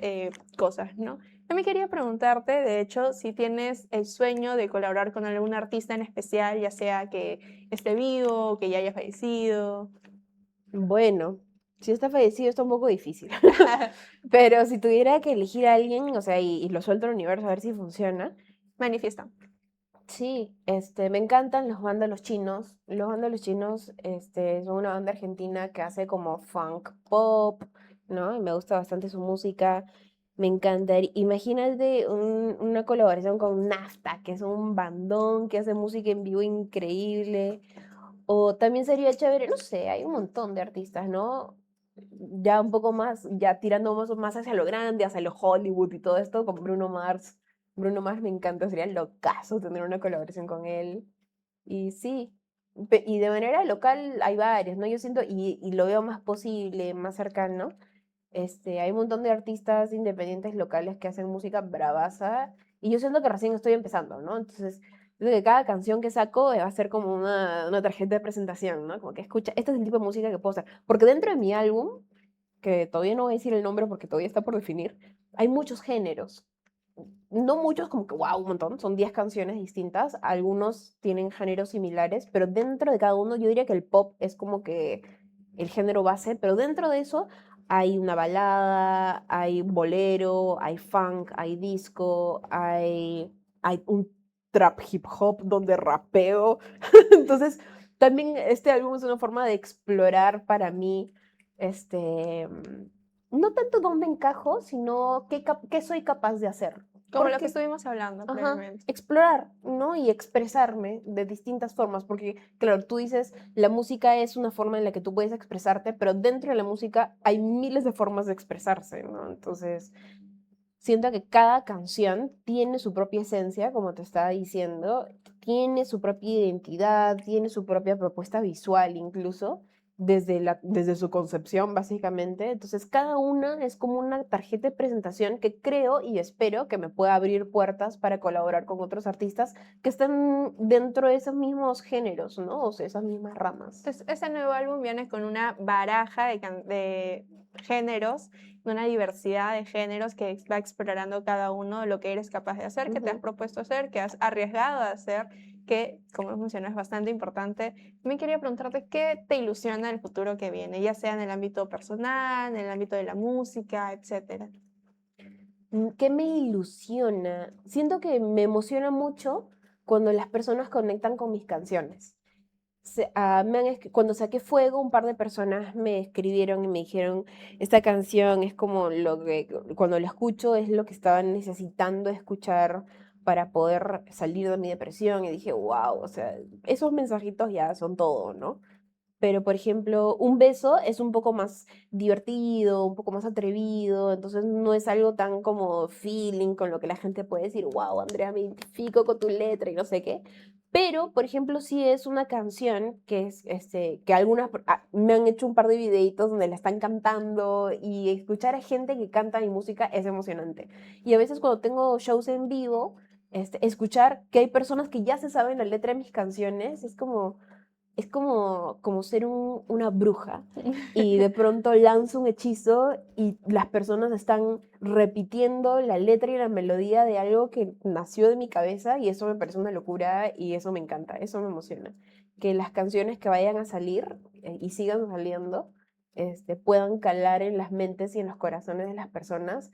cosas, ¿no? También quería preguntarte, de hecho, si tienes el sueño de colaborar con algún artista en especial, ya sea que esté vivo o que ya haya fallecido. Bueno, si está fallecido está un poco difícil, pero si tuviera que elegir a alguien, o sea, y lo suelto al universo a ver si funciona, Manifiesta. sí, me encantan los vándalos chinos. Los vándalos chinos, son una banda argentina que hace como funk pop, ¿no? Y me gusta bastante su música. Me encantaría, imagínate una colaboración con Nafta, que es un bandón que hace música en vivo increíble. O también sería chévere, no sé, hay un montón de artistas, ¿no? Ya un poco más, ya tirando más hacia lo grande, hacia lo Hollywood y todo esto, con Bruno Mars. Bruno Mars me encanta, sería locazo tener una colaboración con él. Y sí, y de manera local hay varios, ¿no? Yo siento, y lo veo más posible, más cercano. Hay un montón de artistas independientes locales que hacen música bravaza, y yo siento que recién estoy empezando, ¿no? Entonces, siento que cada canción que saco va a ser como una tarjeta de presentación, ¿no? Como que escucha, este es el tipo de música que puedo hacer. Porque dentro de mi álbum, que todavía no voy a decir el nombre porque todavía está por definir, hay muchos géneros. No muchos, como que wow, un montón, son 10 canciones distintas, algunos tienen géneros similares, pero dentro de cada uno yo diría que el pop es como que el género base, pero dentro de eso hay una balada, hay bolero, hay funk, hay disco, hay un trap hip hop donde rapeo. Entonces, también este álbum es una forma de explorar para mí, no tanto dónde encajo, sino qué soy capaz de hacer. Como lo que estuvimos hablando Ajá, previamente. explorar, ¿no? Y expresarme de distintas formas, porque, claro, tú dices, la música es una forma en la que tú puedes expresarte, pero dentro de la música hay miles de formas de expresarse, ¿no? Entonces, siento que cada canción tiene su propia esencia, como te estaba diciendo, tiene su propia identidad, tiene su propia propuesta visual incluso, desde su concepción básicamente. Entonces, cada una es como una tarjeta de presentación que creo y espero que me pueda abrir puertas para colaborar con otros artistas que están dentro de esos mismos géneros, ¿no? O sea, esas mismas ramas. Entonces, ese nuevo álbum viene con una baraja de géneros, una diversidad de géneros que va explorando cada uno de lo que eres capaz de hacer, que te has Ujú. propuesto hacer, que has arriesgado a hacer, que, como mencionas, es bastante importante. También quería preguntarte qué te ilusiona el futuro que viene, ya sea en el ámbito personal, en el ámbito de la música, etcétera. ¿Qué me ilusiona? Siento que me emociona mucho cuando las personas conectan con mis canciones. Cuando saqué Fuego, un par de personas me escribieron y me dijeron, esta canción es como lo que, cuando la escucho, es lo que estaba necesitando escuchar para poder salir de mi depresión. Y dije, wow, o sea, esos mensajitos ya son todo, ¿no? Pero, por ejemplo, Un beso es un poco más divertido, un poco más atrevido, entonces no es algo tan como feeling con lo que la gente puede decir, wow, Andrea, me identifico con tu letra y no sé qué. Pero, por ejemplo, sí es una canción que es, que me han hecho un par de videitos donde la están cantando y escuchar a gente que canta mi música es emocionante. Y a veces cuando tengo shows en vivo, escuchar que hay personas que ya se saben la letra de mis canciones es como ser una bruja y de pronto lanzo un hechizo y las personas están repitiendo la letra y la melodía de algo que nació de mi cabeza y eso me parece una locura y eso me encanta, eso me emociona. Que las canciones que vayan a salir y sigan saliendo puedan calar en las mentes y en los corazones de las personas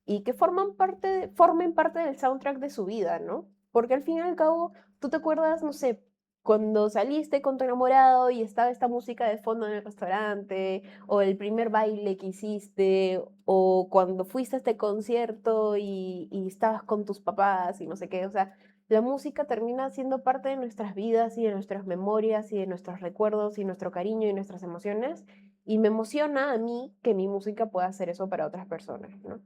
y que formen parte del soundtrack de su vida, ¿no? Porque al fin y al cabo, tú te acuerdas, no sé, cuando saliste con tu enamorado y estaba esta música de fondo en el restaurante, o el primer baile que hiciste, o cuando fuiste a este concierto y estabas con tus papás y no sé qué, o sea, la música termina siendo parte de nuestras vidas y de nuestras memorias y de nuestros recuerdos y nuestro cariño y nuestras emociones, y me emociona a mí que mi música pueda hacer eso para otras personas, ¿no?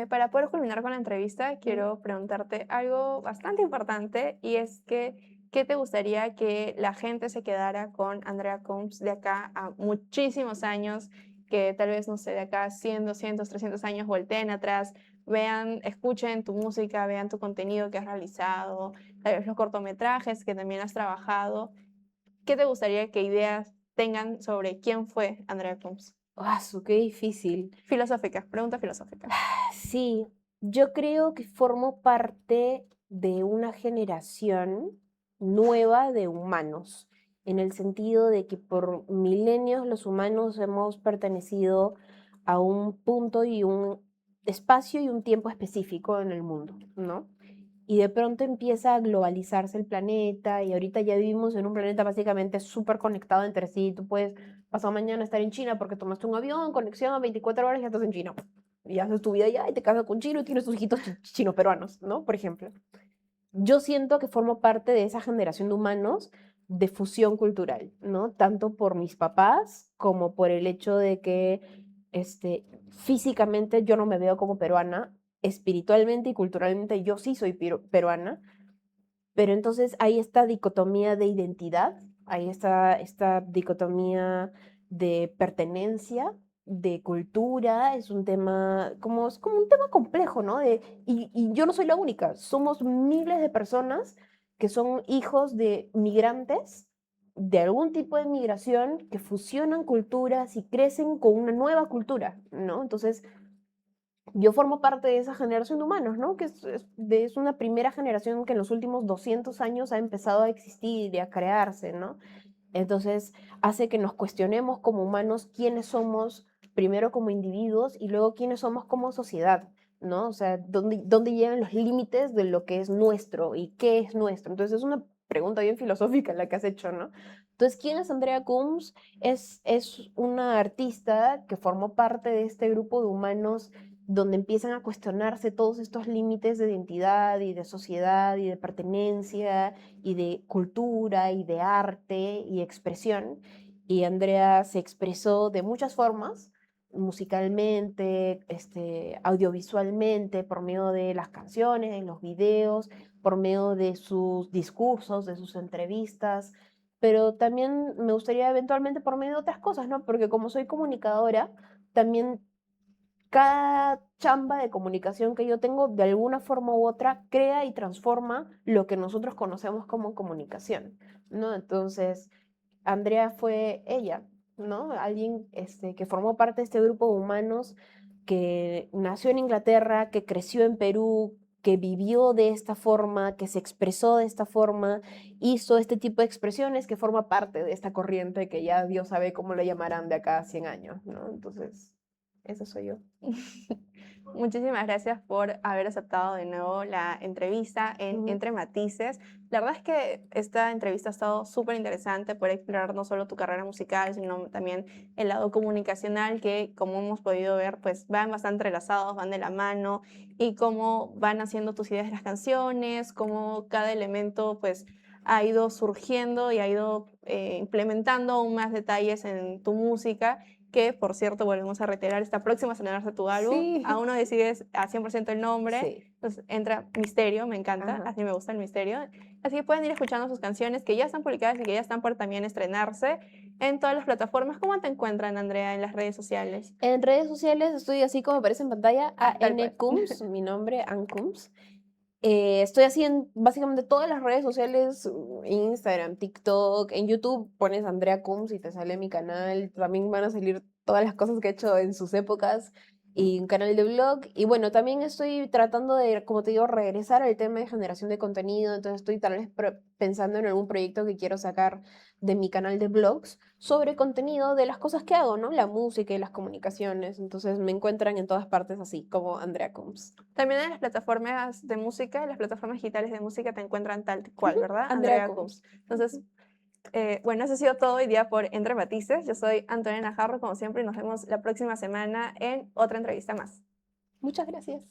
Para poder culminar con la entrevista, Mm. quiero preguntarte algo bastante importante y es que, ¿qué te gustaría que la gente se quedara con Andrea Combs de acá a muchísimos años? Que tal vez, no sé, de acá 100, 200, 300 años volteen atrás, vean, escuchen tu música, vean tu contenido que has realizado, tal vez los cortometrajes que también has trabajado. ¿Qué te gustaría que ideas tengan sobre quién fue Andrea Combs? Qué difícil. Filosóficas, preguntas filosóficas. Sí, yo creo que formo parte de una generación nueva de humanos, en el sentido de que por milenios los humanos hemos pertenecido a un punto y un espacio y un tiempo específico en el mundo, ¿no? Y de pronto empieza a globalizarse el planeta y ahorita ya vivimos en un planeta básicamente súper conectado entre sí. Tú puedes pasado mañana estar en China porque tomaste un avión, conexión a 24 horas y ya estás en China. Y haces tu vida allá y te casas con chino y tienes tus hijitos chinos peruanos, ¿no? Por ejemplo. Yo siento que formo parte de esa generación de humanos de fusión cultural, ¿no? Tanto por mis papás como por el hecho de que físicamente yo no me veo como peruana, espiritualmente y culturalmente yo sí soy peruana, pero entonces hay esta dicotomía de identidad, hay esta dicotomía de pertenencia, de cultura, es como un tema complejo, ¿no? Y yo no soy la única, somos miles de personas que son hijos de migrantes de algún tipo de migración que fusionan culturas y crecen con una nueva cultura, ¿no? Entonces, yo formo parte de esa generación de humanos, ¿no? Que es una primera generación que en los últimos 200 años ha empezado a existir y a crearse, ¿no? Entonces, hace que nos cuestionemos como humanos quiénes somos, primero como individuos y luego quiénes somos como sociedad, ¿no? O sea, ¿dónde llegan los límites de lo que es nuestro y qué es nuestro? Entonces, es una pregunta bien filosófica la que has hecho, ¿no? Entonces, ¿quién es Andrea Coombs? Es una artista que formó parte de este grupo de humanos donde empiezan a cuestionarse todos estos límites de identidad y de sociedad y de pertenencia y de cultura y de arte y expresión. Y Andrea se expresó de muchas formas, musicalmente, audiovisualmente, por medio de las canciones, de los videos, por medio de sus discursos, de sus entrevistas, pero también me gustaría eventualmente por medio de otras cosas, ¿no? Porque como soy comunicadora, también cada chamba de comunicación que yo tengo, de alguna forma u otra, crea y transforma lo que nosotros conocemos como comunicación, ¿no? Entonces, Andrea fue ella, ¿no? Alguien que formó parte de este grupo de humanos que nació en Inglaterra, que creció en Perú, que vivió de esta forma, que se expresó de esta forma, hizo este tipo de expresiones, que forma parte de esta corriente que ya Dios sabe cómo lo llamarán de acá a 100 años, ¿no? Entonces, eso soy yo. Muchísimas gracias por haber aceptado de nuevo la entrevista en Entre Matices. La verdad es que esta entrevista ha estado súper interesante por explorar no solo tu carrera musical, sino también el lado comunicacional que, como hemos podido ver, pues van bastante entrelazados, van de la mano, y cómo van haciendo tus ideas de las canciones, cómo cada elemento pues ha ido surgiendo y ha ido implementando aún más detalles en tu música, que por cierto, volvemos a reiterar, está próximo a estrenarse tu álbum, Sí. aún no decides a 100% el nombre, Sí. entonces entra Misterio, me encanta, Ajá. así me gusta el misterio, así que pueden ir escuchando sus canciones que ya están publicadas y que ya están por también estrenarse en todas las plataformas. ¿Cómo te encuentran, Andrea, en las redes sociales? En redes sociales estoy así como aparece en pantalla, Tal cual. ANCUMS, mi nombre, ANCUMS. Estoy así en básicamente todas las redes sociales, Instagram, TikTok, en YouTube pones Andrea Cums y te sale mi canal. También van a salir todas las cosas que he hecho en sus épocas y un canal de blog. Y bueno, también estoy tratando de, como te digo, regresar al tema de generación de contenido. Entonces estoy tal vez pensando en algún proyecto que quiero sacar de mi canal de blogs sobre contenido de las cosas que hago, ¿no? La música y las comunicaciones. Entonces me encuentran en todas partes así, como Andrea Cums. También en las plataformas de música, en las plataformas digitales de música te encuentran tal cual, Ujú, ¿verdad? Andrea Andrea Cums. Cums. Entonces, bueno, eso ha sido todo hoy día por Entre Matices. Yo soy Antonella Najarro, como siempre, y nos vemos la próxima semana en otra entrevista más. Muchas gracias.